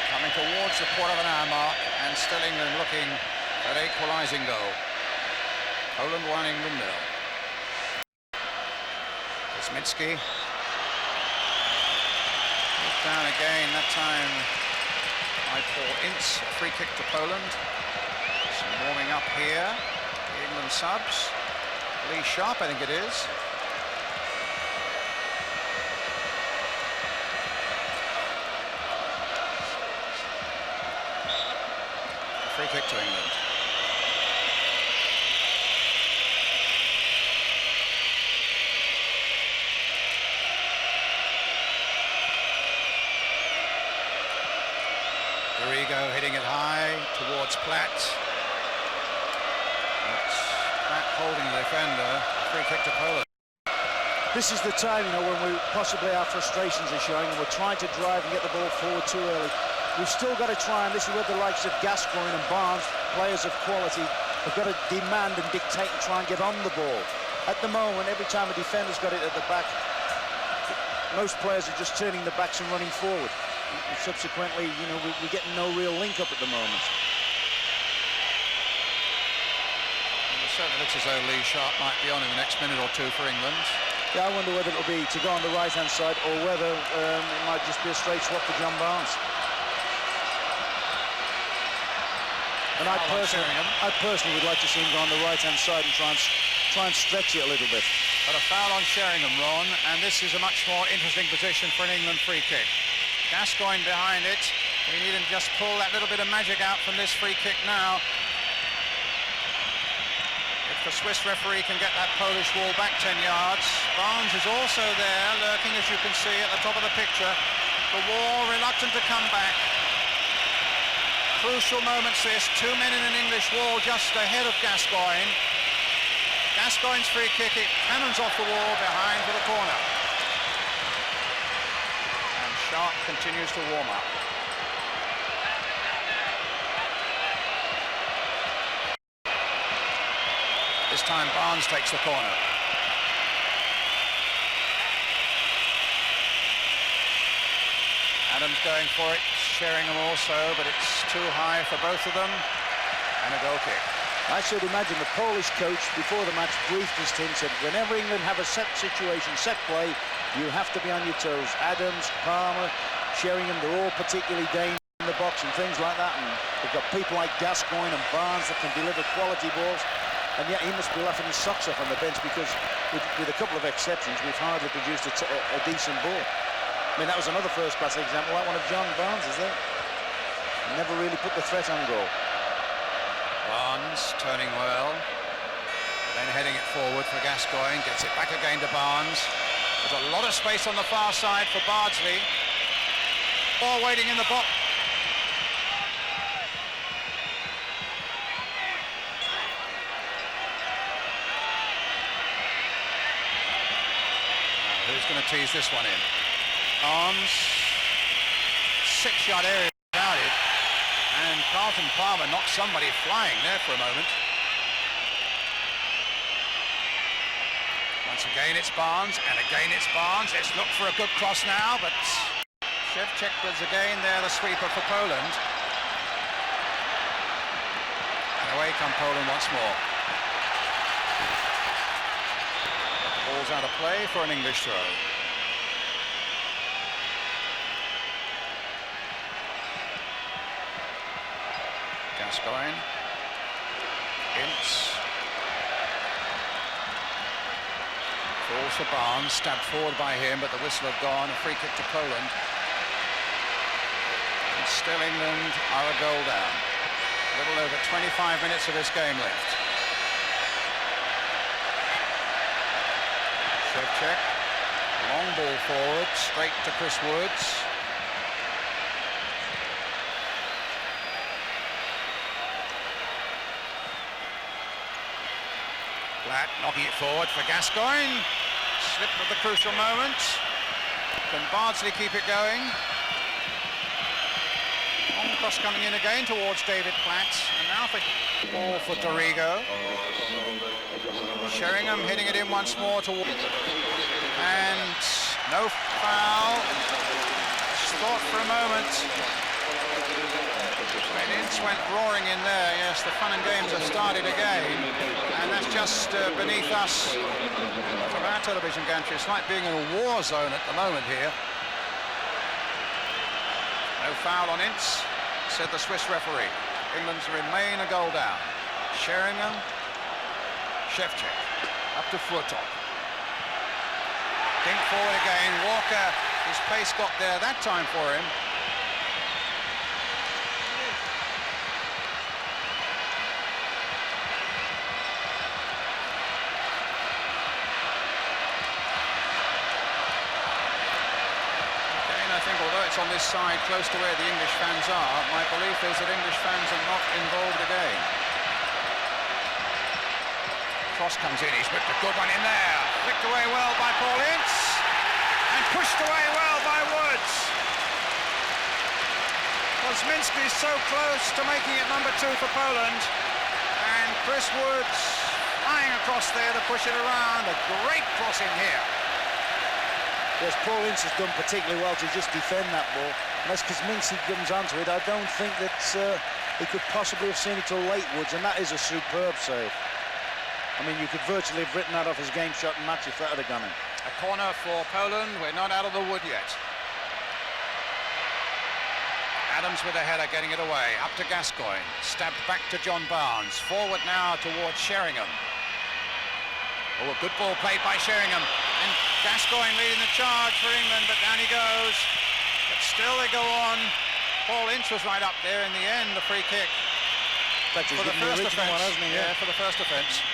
Coming towards the quarter of an hour mark, and still England looking at an equalising goal. Poland 1, England 0. Kosmicki. Down again, that time by Paul Ince. A free kick to Poland. Some warming up here. The England subs. Lee Sharp, I think it is. kick to England. Dorigo hitting it high towards Platt. That's Platt holding the defender. Free kick to Poland. This is the time, you know, when we possibly our frustrations are showing and we're trying to drive and get the ball forward too early. We've still got to try, and this is where the likes of Gascoigne and Barnes, players of quality, have got to demand and dictate and try and get on the ball. At the moment, every time a defender's got it at the back, most players are just turning the backs and running forward. And subsequently, you know, we're getting no real link up at the moment. It certainly looks as though Lee Sharp might be on in the next minute or two for England. Yeah, I wonder whether it'll be to go on the right-hand side or whether it might just be a straight swap for John Barnes. And I personally would like to see him go on the right-hand side and try and stretch it a little bit. But a foul on Sheringham, Ron, and this is a much more interesting position for an England free kick. Gascoigne behind it. We need him to just pull that little bit of magic out from this free kick now. If the Swiss referee can get that Polish wall back 10 yards. Barnes is also there, lurking, as you can see, at the top of the picture. The wall reluctant to come back. Crucial moments this. 2 men in an English wall just ahead of Gascoigne. Gascoigne's free kick, it cannons off the wall behind for the corner. And Sharp continues to warm up. This time Barnes takes the corner. Adams going for it, Sheringham also, but it's too high for both of them. And a goal kick. I should imagine the Polish coach before the match briefed his team, said whenever England have a set situation, set play, you have to be on your toes. Adams, Palmer, Sheringham, they're all particularly dangerous in the box and things like that, and they've got people like Gascoigne and Barnes that can deliver quality balls, and yet he must be laughing his socks off on the bench because with a couple of exceptions we've hardly produced a decent ball. I mean, that was another first-class example, like one of John Barnes, is there? Never really put the threat on goal. Barnes turning well, then heading it forward for Gascoigne, gets it back again to Barnes. There's a lot of space on the far side for Bardsley. Ball waiting in the box. Who's going to tease this one in? Barnes, 6-yard area without it. And Carlton Palmer knocked somebody flying there for a moment. Once again it's Barnes, and again it's Barnes. Let's look for a good cross now, but Shevchuk was again there, the sweeper for Poland. And away come Poland once more. Ball's out of play for an English throw. Gascoigne, Ince, falls for Barnes, stabbed forward by him, but the whistle had gone. A free kick to Poland. And still England are a goal down. A little over 25 minutes of this game left. Shevchuk, long ball forward, straight to Chris Woods. Platt knocking it forward for Gascoigne. Slipped at the crucial moment. Can Bardsley keep it going? Long cross coming in again towards David Platt. And now for ball for Dorigo. Sheringham hitting it in once more towards. And no foul. Just thought for a moment. Ince went roaring in there. Yes, the fun and games have started again, and that's just beneath us from our television gantry. It's like being in a war zone at the moment here. No foul on Ince, said the Swiss referee. England's remain a goal down. Sheringham, Shevchuk, up to Furtok. Dink forward again. Walker, his pace got there that time for him. think, although it's on this side, close to where the English fans are, my belief is that English fans are not involved again. Cross comes in, he's whipped a good one in there. Flicked away well by Paul Ince, and pushed away well by Woods. Kosminski is so close to making it number 2 for Poland, and Chris Woods flying across there to push it around. A great cross in here. Yes, Paul Ince has done particularly well to just defend that ball. Unless Kosminski comes onto it, I don't think that he could possibly have seen it till late, Woods, and that is a superb save. I mean, you could virtually have written that off as game shot and match if that had gone in. A corner for Poland. We're not out of the wood yet. Adams with a header, getting it away. Up to Gascoigne. Stabbed back to John Barnes. Forward now towards Sheringham. Oh, a good ball played by Sheringham. And Gascoigne leading the charge for England, but down he goes. But still they go on. Paul Ince was right up there in the end, the free kick. For the first offence. Hasn't he? Yeah, for the first offence.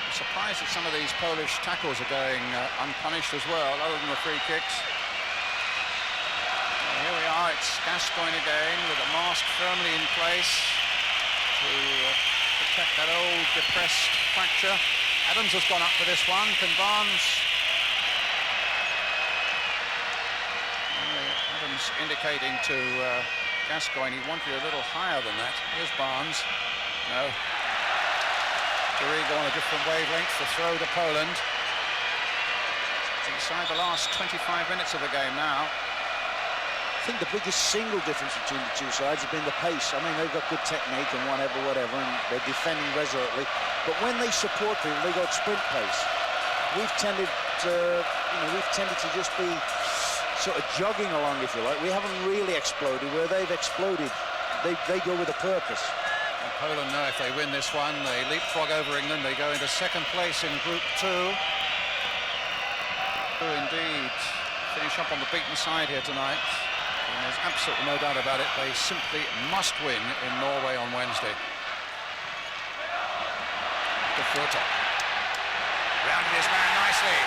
I'm surprised that some of these Polish tackles are going unpunished as well, other than the free kicks. Here we are, it's Gascoigne again with a mask firmly in place to protect that old depressed fracture. Adams has gone up for this one. Can Barnes? Adams indicating to Gascoigne he wanted a little higher than that. Here's Barnes. No. Dorigo on a different wavelength. The throw to Poland. Inside the last 25 minutes of the game now. I think the biggest single difference between the two sides has been the pace. I mean, they've got good technique and whatever, and they're defending resolutely. But when they support people, they got sprint pace. We've tended to just be sort of jogging along, if you like. We haven't really exploded. Where they've exploded, they go with a purpose. And Poland know if they win this one, they leapfrog over England. They go into second place in Group 2. Oh, indeed, finish up on the beaten side here tonight. And there's absolutely no doubt about it. They simply must win in Norway on Wednesday. The footer. Rounded his man nicely.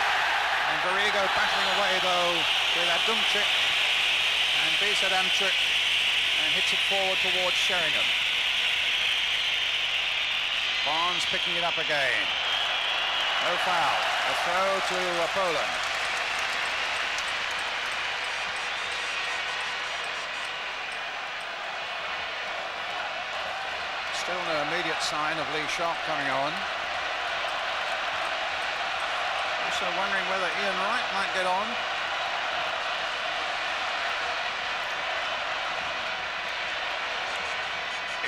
And Dorigo battling away though with Adamczuk. And beats Adamczuk and hits it forward towards Sheringham. Barnes picking it up again. No foul. A throw to Poland. Still no immediate sign of Lee Sharp coming on. Also wondering whether Ian Wright might get on.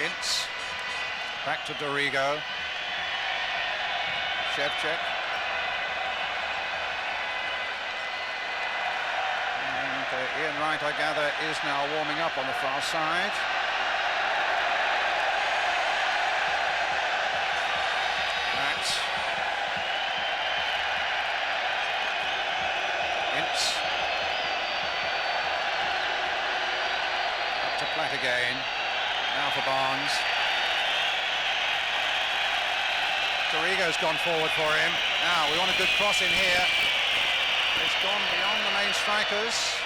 Ince. Back to Dorigo. Shevchuk. And Ian Wright, I gather, is now warming up on the far side. That's Ince. Up to Platt again. Now for Barnes. Dorigo's gone forward for him. Now, we want a good cross in here. It's gone beyond the main strikers.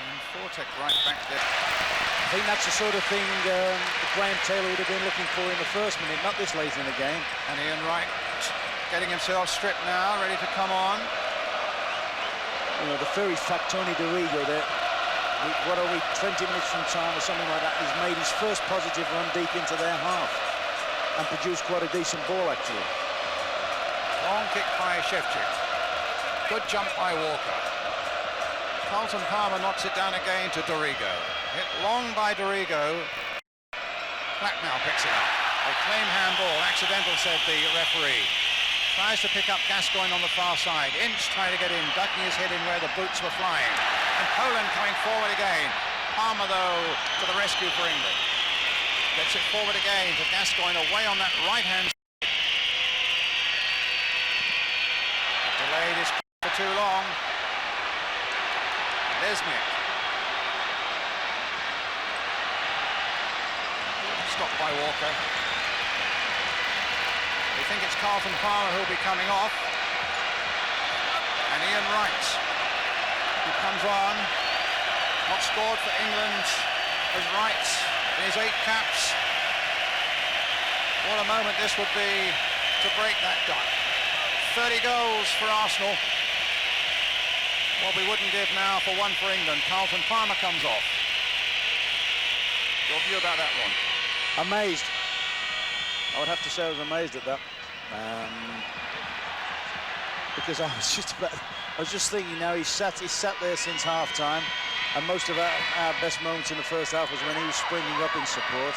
And Fortek right back there. I think that's the sort of thing Graham Taylor would have been looking for in the first minute, not this late in the game. And Ian Wright getting himself stripped now, ready to come on. You know, the very fact Tony Dorigo there, what are we, 20 minutes from time or something like that, has made his first positive run deep into their half and produced quite a decent ball, actually. Long kick by Shevchuk. Good jump by Walker. Carlton Palmer knocks it down again to Dorigo. Hit long by Dorigo. Platt now picks it up. They claim handball. Accidental, said the referee. Tries to pick up Gascoigne on the far side. Ince trying to get in, ducking his head in where the boots were flying. And Poland coming forward again. Palmer, though, to the rescue for England. Gets it forward again to Gascoigne away on that right-hand side. Delayed his for too long. Lesnick. Stopped by Walker. think it's Carlton Palmer who'll be coming off. And Ian Wright, who comes on, not scored for England as Wright in his 8 caps. What a moment this would be to break that duck. 30 goals for Arsenal. What we wouldn't give now for 1 for England. Carlton Palmer comes off. Your view about that one? Amazed. I would have to say I was amazed at that. Because I was just thinking now he's sat there since half-time, and most of our best moments in the first half was when he was springing up in support.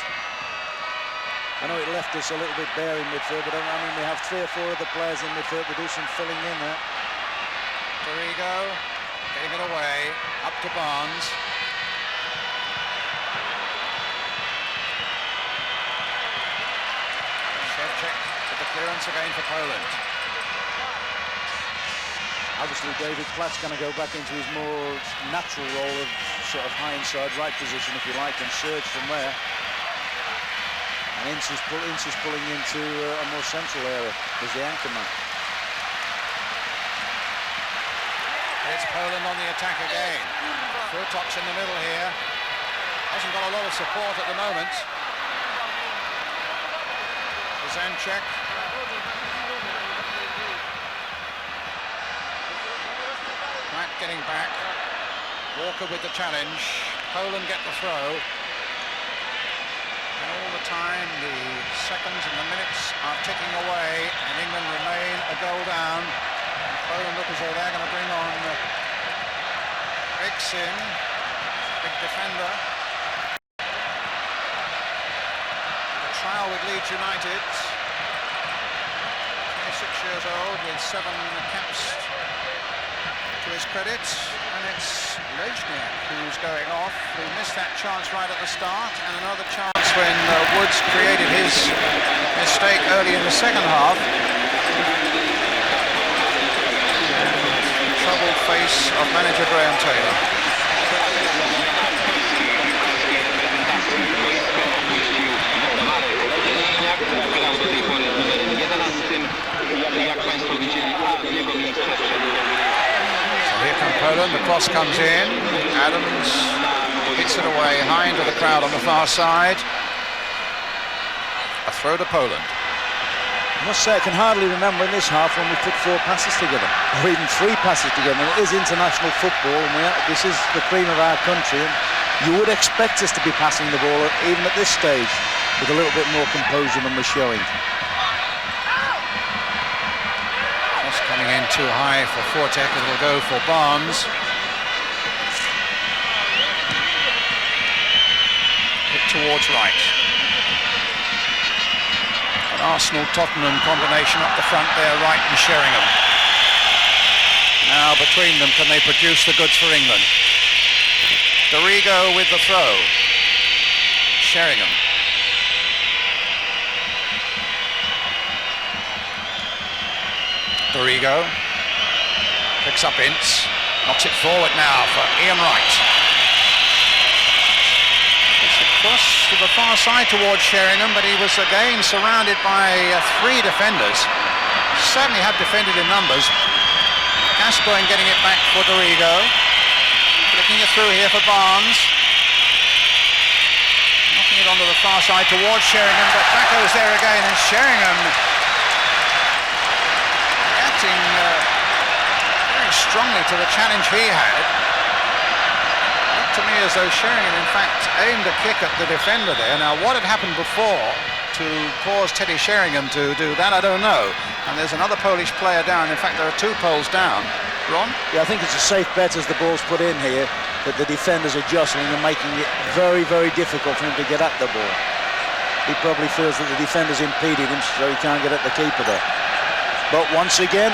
I know it left us a little bit bare in midfield, but I mean we have 3 or 4 other players in midfield to do some filling in there. Partido getting it away, up to Barnes. Shevchik with the clearance again for Poland. Obviously David Platt's going to go back into his more natural role of sort of high inside right position, if you like, and surge from there. And Ince is pulling into a more central area as the anchor man. It's Poland on the attack again. Furtok's in the middle here. Hasn't got a lot of support at the moment. Adamczuk. Wright getting back. Walker with the challenge. Poland get the throw. And all the time the seconds and the minutes are ticking away and England remain a goal down. And Poland look as though they're going to bring on Eriksen, big defender. A trial with Leeds United. 26 years old with 7 caps to his credit, and it's Lejniak who's going off, who missed that chance right at the start, and another chance when Woods created his mistake early in the second half. The troubled face of manager Graham Taylor. Here come Poland, the cross comes in, Adams hits it away high into the crowd on the far side. A throw to Poland. I must say I can hardly remember in this half when we put 4 passes together, or even 3 passes together. And it is international football, and this is the cream of our country, and you would expect us to be passing the ball even at this stage with a little bit more composure than we're showing. Coming in too high for Fortek, it will go for Barnes. Hit towards Wright. An Arsenal-Tottenham combination up the front there, Wright and Sheringham. Now between them, can they produce the goods for England? Dorigo with the throw. Sheringham. Dorigo picks up Ince, knocks it forward now for Ian Wright. It's across to the far side towards Sheringham, but he was again surrounded by 3 defenders. Certainly have defended in numbers. Gascoigne getting it back for Dorigo. Flicking it through here for Barnes. Knocking it onto the far side towards Sheringham, but Baco's there again, and Sheringham very strongly to the challenge he had. Looked to me as though Sheringham in fact aimed a kick at the defender there. Now what had happened before to cause Teddy Sheringham to do that, I don't know. And there's another Polish player down. In fact there are 2 Poles down. Ron? Yeah, I think it's a safe bet as the ball's put in here that the defenders are jostling and making it very, very difficult for him to get at the ball. He probably feels that the defenders impeded him, so he can't get at the keeper there. But once again,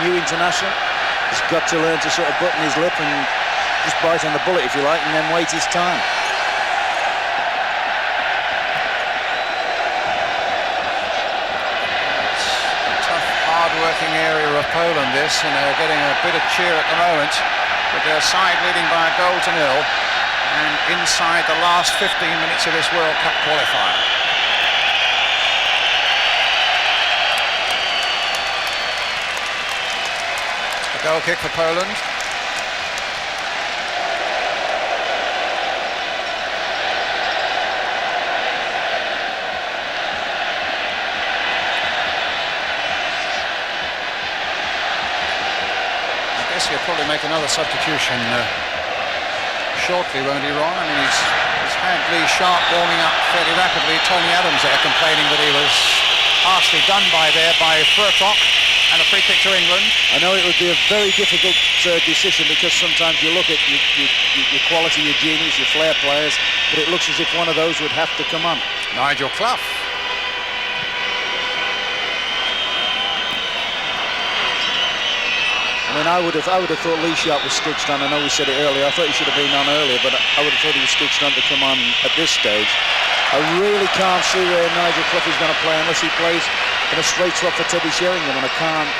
new international has got to learn to sort of button his lip and just bite on the bullet, if you like, and then wait his time. It's a tough, hard-working area of Poland, this, and they're getting a bit of cheer at the moment, with their side leading by a goal to 0, and inside the last 15 minutes of this World Cup qualifier. Goal kick for Poland. I guess he'll probably make another substitution shortly, won't he, Ron? I mean, he's had Lee Sharp warming up fairly rapidly. Tony Adams there complaining that he was harshly done by Furtok, and a free kick to England. I know it would be a very difficult decision, because sometimes you look at your quality, your genius, your flair players, but it looks as if one of those would have to come on. Nigel Clough. I mean, I would have thought Lee Sharp was stitched on. I know we said it earlier. I thought he should have been on earlier, but I would have thought he was stitched on to come on at this stage. I really can't see where Nigel Clough is going to play unless he plays in a straight swap for Teddy Sheringham, and I can't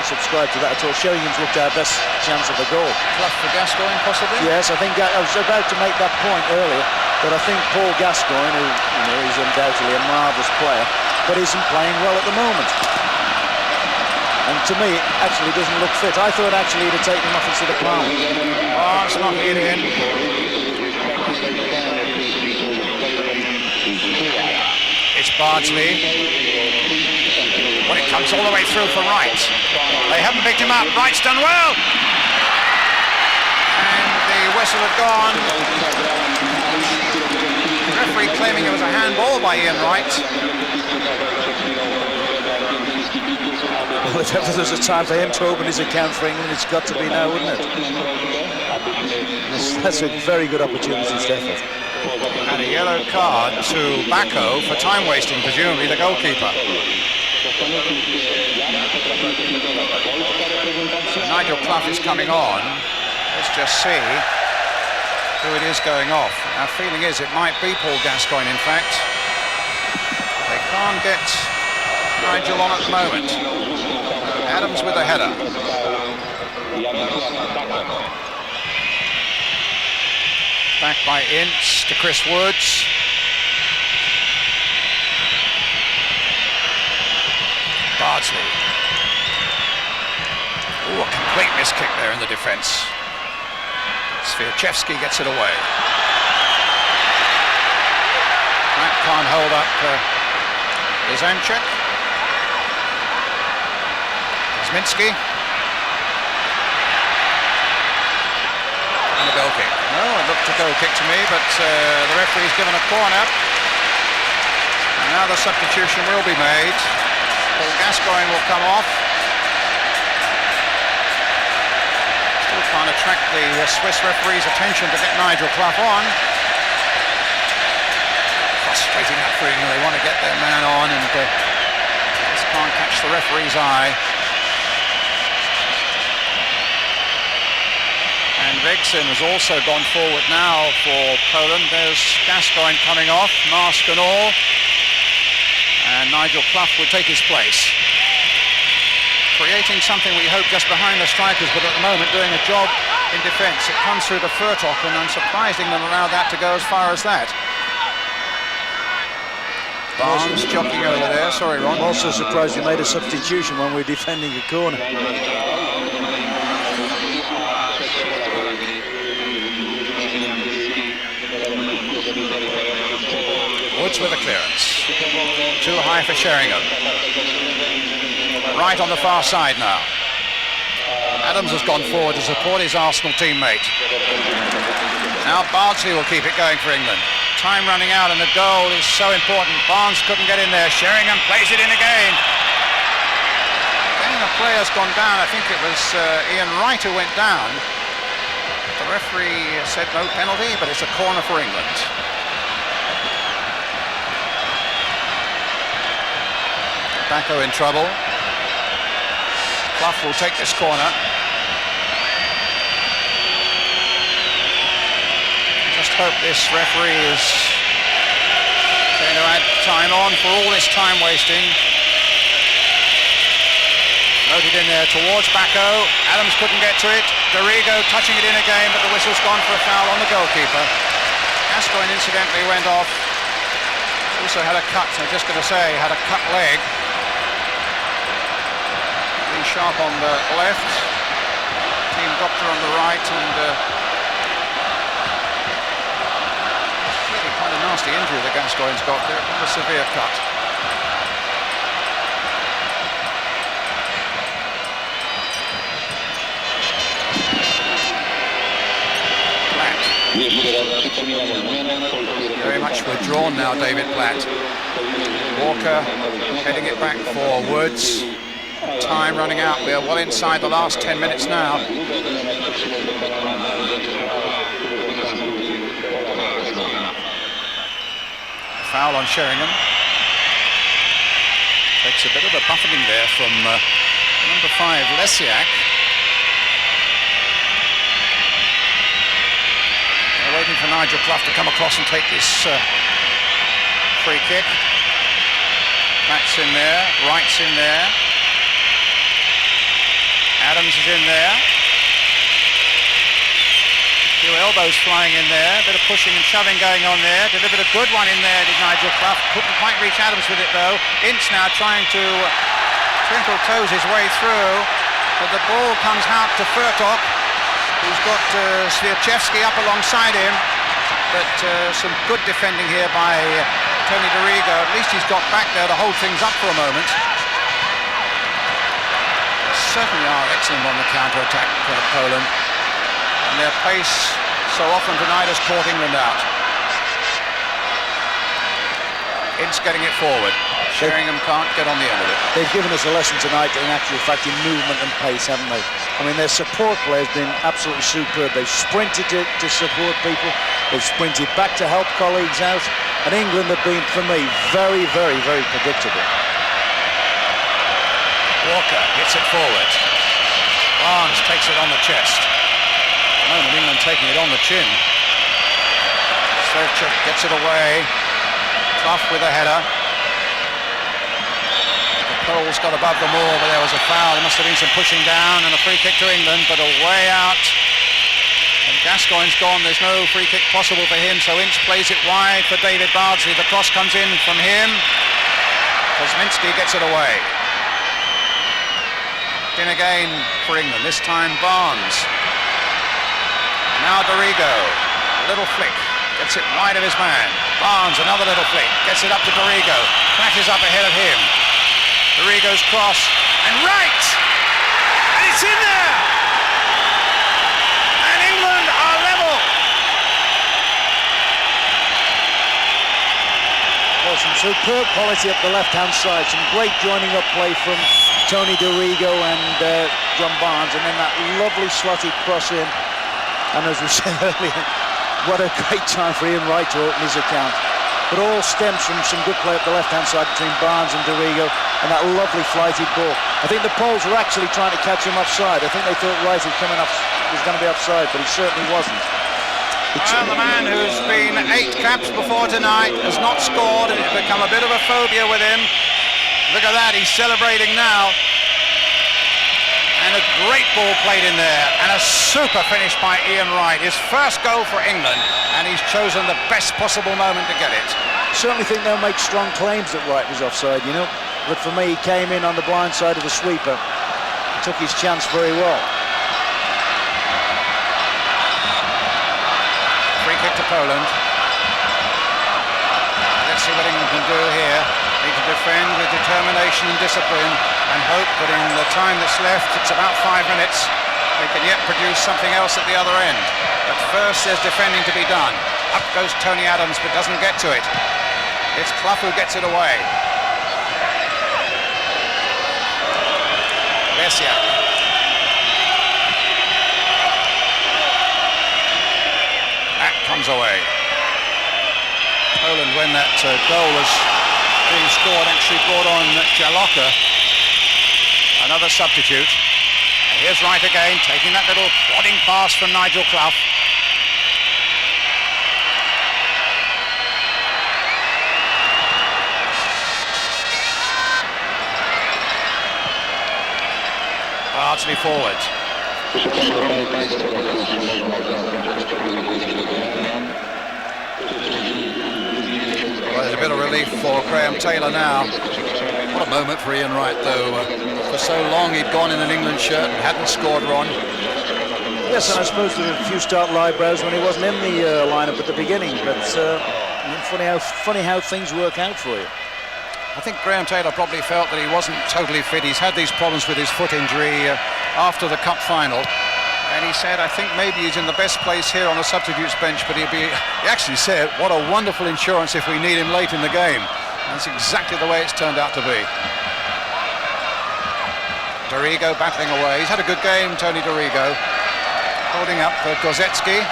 subscribe to that at all. Sheringham's looked our best chance of the goal. Clough for Gascoigne, possibly? Yes, I think I was about to make that point earlier, but I think Paul Gascoigne, who is undoubtedly a marvellous player, but isn't playing well at the moment. And to me, it actually doesn't look fit. I thought actually he'd have taken him off instead of Palmer. Oh, it's not here again. It's Bardsley. Well, it comes all the way through for Wright. They haven't picked him up. Wright's done well. And the whistle had gone. The referee claiming it was a handball by Ian Wright. Well, if ever there's a time for him to open his account for England, it's got to be now, wouldn't it? That's a very good opportunity, Stefford. And a yellow card to Bacco for time wasting, presumably the goalkeeper. So Nigel Clough is coming on. Let's just see who it is going off. Our feeling is it might be Paul Gascoigne, in fact. They can't get Nigel on at the moment. Adams with a header. Back by Ince to Chris Woods. Bardsley. Ooh, a complete miskick there in the defence. Sviachevsky gets it away. That can't hold up Adamczuk. Minsky. And a goal kick. No, it looked a goal kick to me, but the referee's given a corner. And now the substitution will be made. Paul Gascoigne will come off. Still trying to attract the Swiss referee's attention to get Nigel Clough on. Frustrating that for England. They want to get their man on and just can't catch the referee's eye. Vexen has also gone forward now for Poland. There's Gascoigne coming off, mask and all. And Nigel Clough will take his place. Creating something we hope just behind the strikers, but at the moment doing a job in defence. It comes through to Furtok, and unsurprising them allow that to go as far as that. Barnes jockeying over there. Sorry, Ron. I'm also surprised you made a substitution when we're defending a corner. Woods with a clearance. Too high for Sheringham. Right on the far side now. Adams has gone forward to support his Arsenal teammate. Now Bardsley will keep it going for England. Time running out and the goal is so important. Barnes couldn't get in there. Sheringham plays it in again. Again, a player's gone down. I think it was Ian Wright who went down. The referee said no penalty, but it's a corner for England. Bacco in trouble. Clough will take this corner. Just hope this referee is going to add time on for all this time wasting. Noted in there towards Bacco. Adams couldn't get to it. Dorigo touching it in again, but the whistle's gone for a foul on the goalkeeper. Gascoigne incidentally went off. Also had a cut, I'm just going to say, had a cut leg. Sharp on the left, team doctor on the right, and really quite a nasty injury that Gascoigne's got there, not a severe cut. Very much withdrawn now, David Platt. Walker heading it back for Woods. Time running out. We are well inside the last 10 minutes now. Foul on Sheringham. Takes a bit of a buffeting there from number 5, Lesiak. They're waiting for Nigel Clough to come across and take this free kick. Matt's in there, Wright's in there. Adams is in there. A few elbows flying in there, a bit of pushing and shoving going on there. Delivered a good one in there, did Nigel Clough. Couldn't quite reach Adams with it though. Ince now trying to twinkle toes his way through, but the ball comes out to Furtok, who's got Swiaczewski up alongside him. But some good defending here by Tony Dorigo. At least he's got back there to hold things up for a moment. Certainly are excellent on the counter-attack, Poland. And their pace so often tonight has caught England out. Ince getting it forward. Sheringham can't get on the end of it. They've given us a lesson tonight in actual fact in movement and pace, haven't they? I mean, their support play has been absolutely superb. They've sprinted to support people. They've sprinted back to help colleagues out. And England have been, for me, very, very, very predictable. Walker hits it forward. Barnes takes it on the chest. At the moment, England taking it on the chin. Swiaczewski gets it away. Clough with a header. The Poles got above them all, but there was a foul. There must have been some pushing down and a free kick to England, but a way out. And Gascoigne's gone. There's no free kick possible for him, so Ince plays it wide for David Bardsley. The cross comes in from him. Kosminski gets it away. In again for England, this time Barnes. Now Dorigo, a little flick, gets it wide of his man. Barnes, another little flick, gets it up to Dorigo, flashes up ahead of him. Dorigo's cross, and Wright! And it's in there! And England are level! Well, some superb quality up the left-hand side, some great joining up play from Tony Dorigo and John Barnes, and then that lovely slotted cross in. And as we said earlier, what a great time for Ian Wright to open his account. But all stems from some good play up the left-hand side between Barnes and Dorigo, and that lovely flighted ball. I think the Poles were actually trying to catch him offside. I think they thought Wright was going to be offside, but he certainly wasn't. Well, the man who's been 8 caps before tonight has not scored, and it's become a bit of a phobia with him. Look at that, he's celebrating now. And a great ball played in there, and a super finish by Ian Wright. His first goal for England, and he's chosen the best possible moment to get it. Certainly think they'll make strong claims that Wright was offside, you know. But for me, he came in on the blind side of the sweeper. Took his chance very well. Free kick to Poland. Let's see what England can do here. Need to defend with determination and discipline, and hope that in the time that's left, it's about 5 minutes, they can yet produce something else at the other end. But first there's defending to be done. Up goes Tony Adams, but doesn't get to it. It's Clough who gets it away. Lesiak. That comes away. Poland, when that goal was being scored, actually brought on Jaloka, another substitute. And here's Wright again, taking that little prodding pass from Nigel Clough. Bardsley forward. there's a bit of relief for Graham Taylor now. What a moment for Ian Wright, though. For so long he'd gone in an England shirt and hadn't scored, Ron. Yes, and I suppose there were a few startled eyebrows when he wasn't in the lineup at the beginning, but funny how things work out for you. I think Graham Taylor probably felt that he wasn't totally fit. He's had these problems with his foot injury after the cup final. And he said, I think maybe he's in the best place here on the substitutes bench, but he actually said, what a wonderful insurance if we need him late in the game. And that's exactly the way it's turned out to be. Dorigo battling away. He's had a good game, Tony Dorigo. Holding up Korzecki.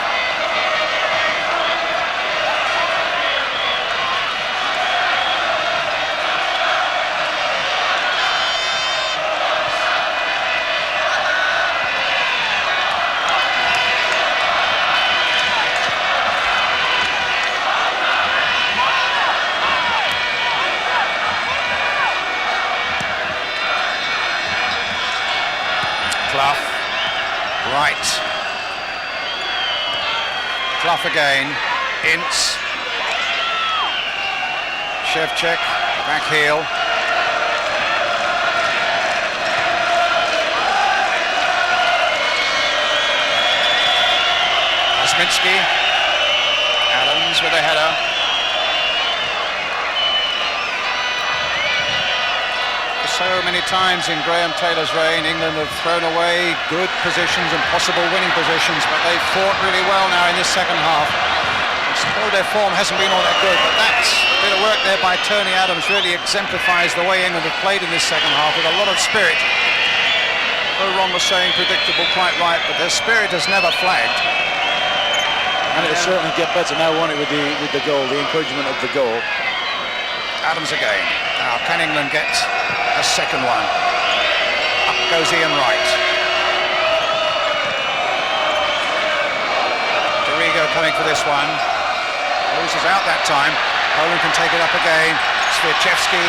Wright. Clough again. Ince. Shevchuk, back heel. Osminski. Adams with a header. So many times in Graham Taylor's reign, England have thrown away good positions and possible winning positions, but they've fought really well now in this second half. And still their form hasn't been all that good, but that bit of work there by Tony Adams really exemplifies the way England have played in this second half with a lot of spirit. Though Ron was saying predictable, quite right, but their spirit has never flagged. And it'll certainly get better now, won't it, with the goal, the encouragement of the goal. Adams again. Now, can England get a second one? Up goes Ian Wright. Dorigo coming for this one. Loses out that time. Poland can take it up again. Swiaczewski.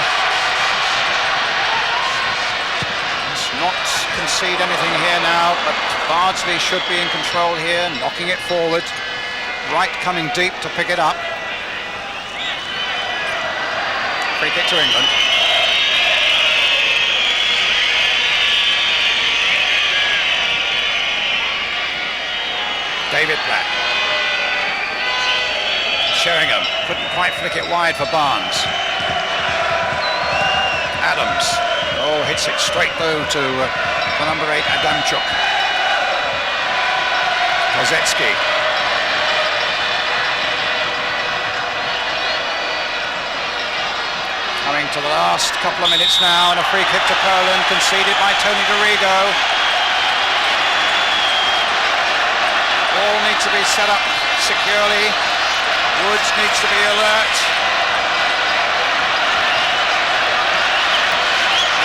Let's not concede anything here now, but Bardsley should be in control here, knocking it forward. Wright coming deep to pick it up. Free kick to England. David Black. Sheringham couldn't quite flick it wide for Barnes. Adams. Oh, hits it straight though to the number 8 Adamczuk. Korzecki. Coming to the last couple of minutes now, and a free kick to Poland, conceded by Tony Dorigo. All needs to be set up securely. Woods needs to be alert.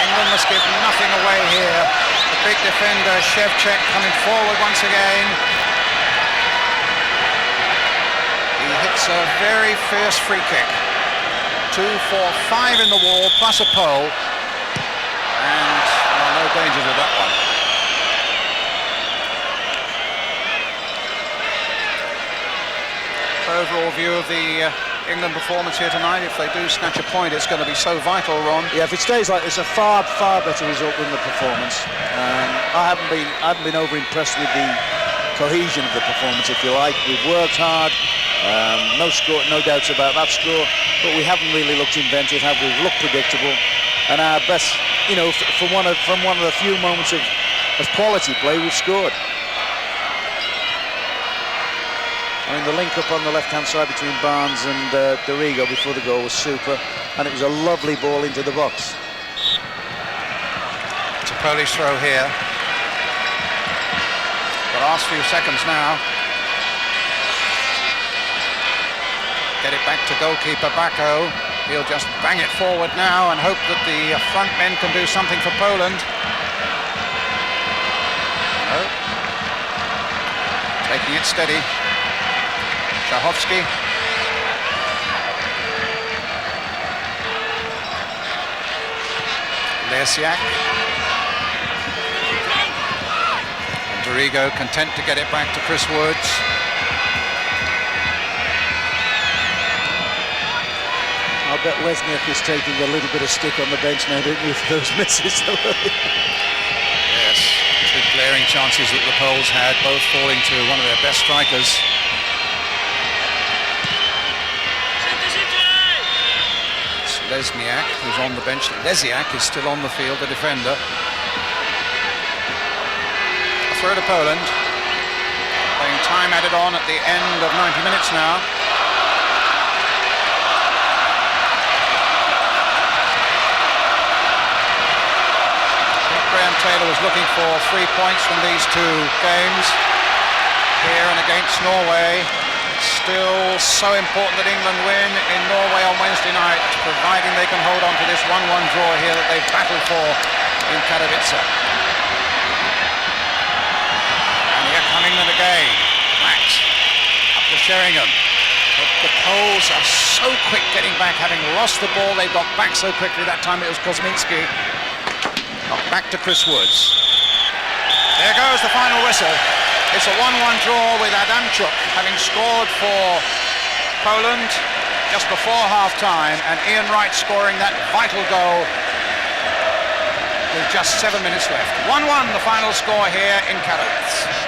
England must give nothing away here. The big defender, Shevchuk, coming forward once again. He hits a very fierce free kick. 2, 4, 5 in the wall, plus a pole. And no danger to that one. Overall view of the England performance here tonight. If they do snatch a point, it's going to be so vital, Ron. Yeah, if it stays like this, a far better result than the performance. I haven't been over impressed with the cohesion of the performance, if you like. We've worked hard. No doubts about that score, but we haven't really looked inventive, have we? We've looked predictable, and our best, from one of the few moments of quality play, we've scored. I mean, the link-up on the left-hand side between Barnes and Dorigo before the goal was super, and it was a lovely ball into the box. It's a Polish throw here. The last few seconds now. Get it back to goalkeeper Bako. He'll just bang it forward now and hope that the front men can do something for Poland. No. Taking it steady. Szachowski. Lesiak. And Dorigo content to get it back to Chris Woods. I bet Lesniak is taking a little bit of stick on the bench now, don't you, for those misses? Yes, two glaring chances that the Poles had, both falling to one of their best strikers. It's Lesniak who's on the bench. Lesiak is still on the field, the defender. A throw to Poland. Playing time added on at the end of 90 minutes now. Graham Taylor was looking for 3 points from these two games here and against Norway. It's still so important that England win in Norway on Wednesday night, providing they can hold on to this 1-1 draw here that they've battled for in Katowice. And here coming them again. Max up to Sheringham. But the Poles are so quick getting back, having lost the ball. They got back so quickly. That time it was Kosminski. Knocked back to Chris Woods. There goes the final whistle. It's a 1-1 draw with Adamczuk having scored for Poland just before half-time, and Ian Wright scoring that vital goal with just 7 minutes left. 1-1 the final score here in Katowice.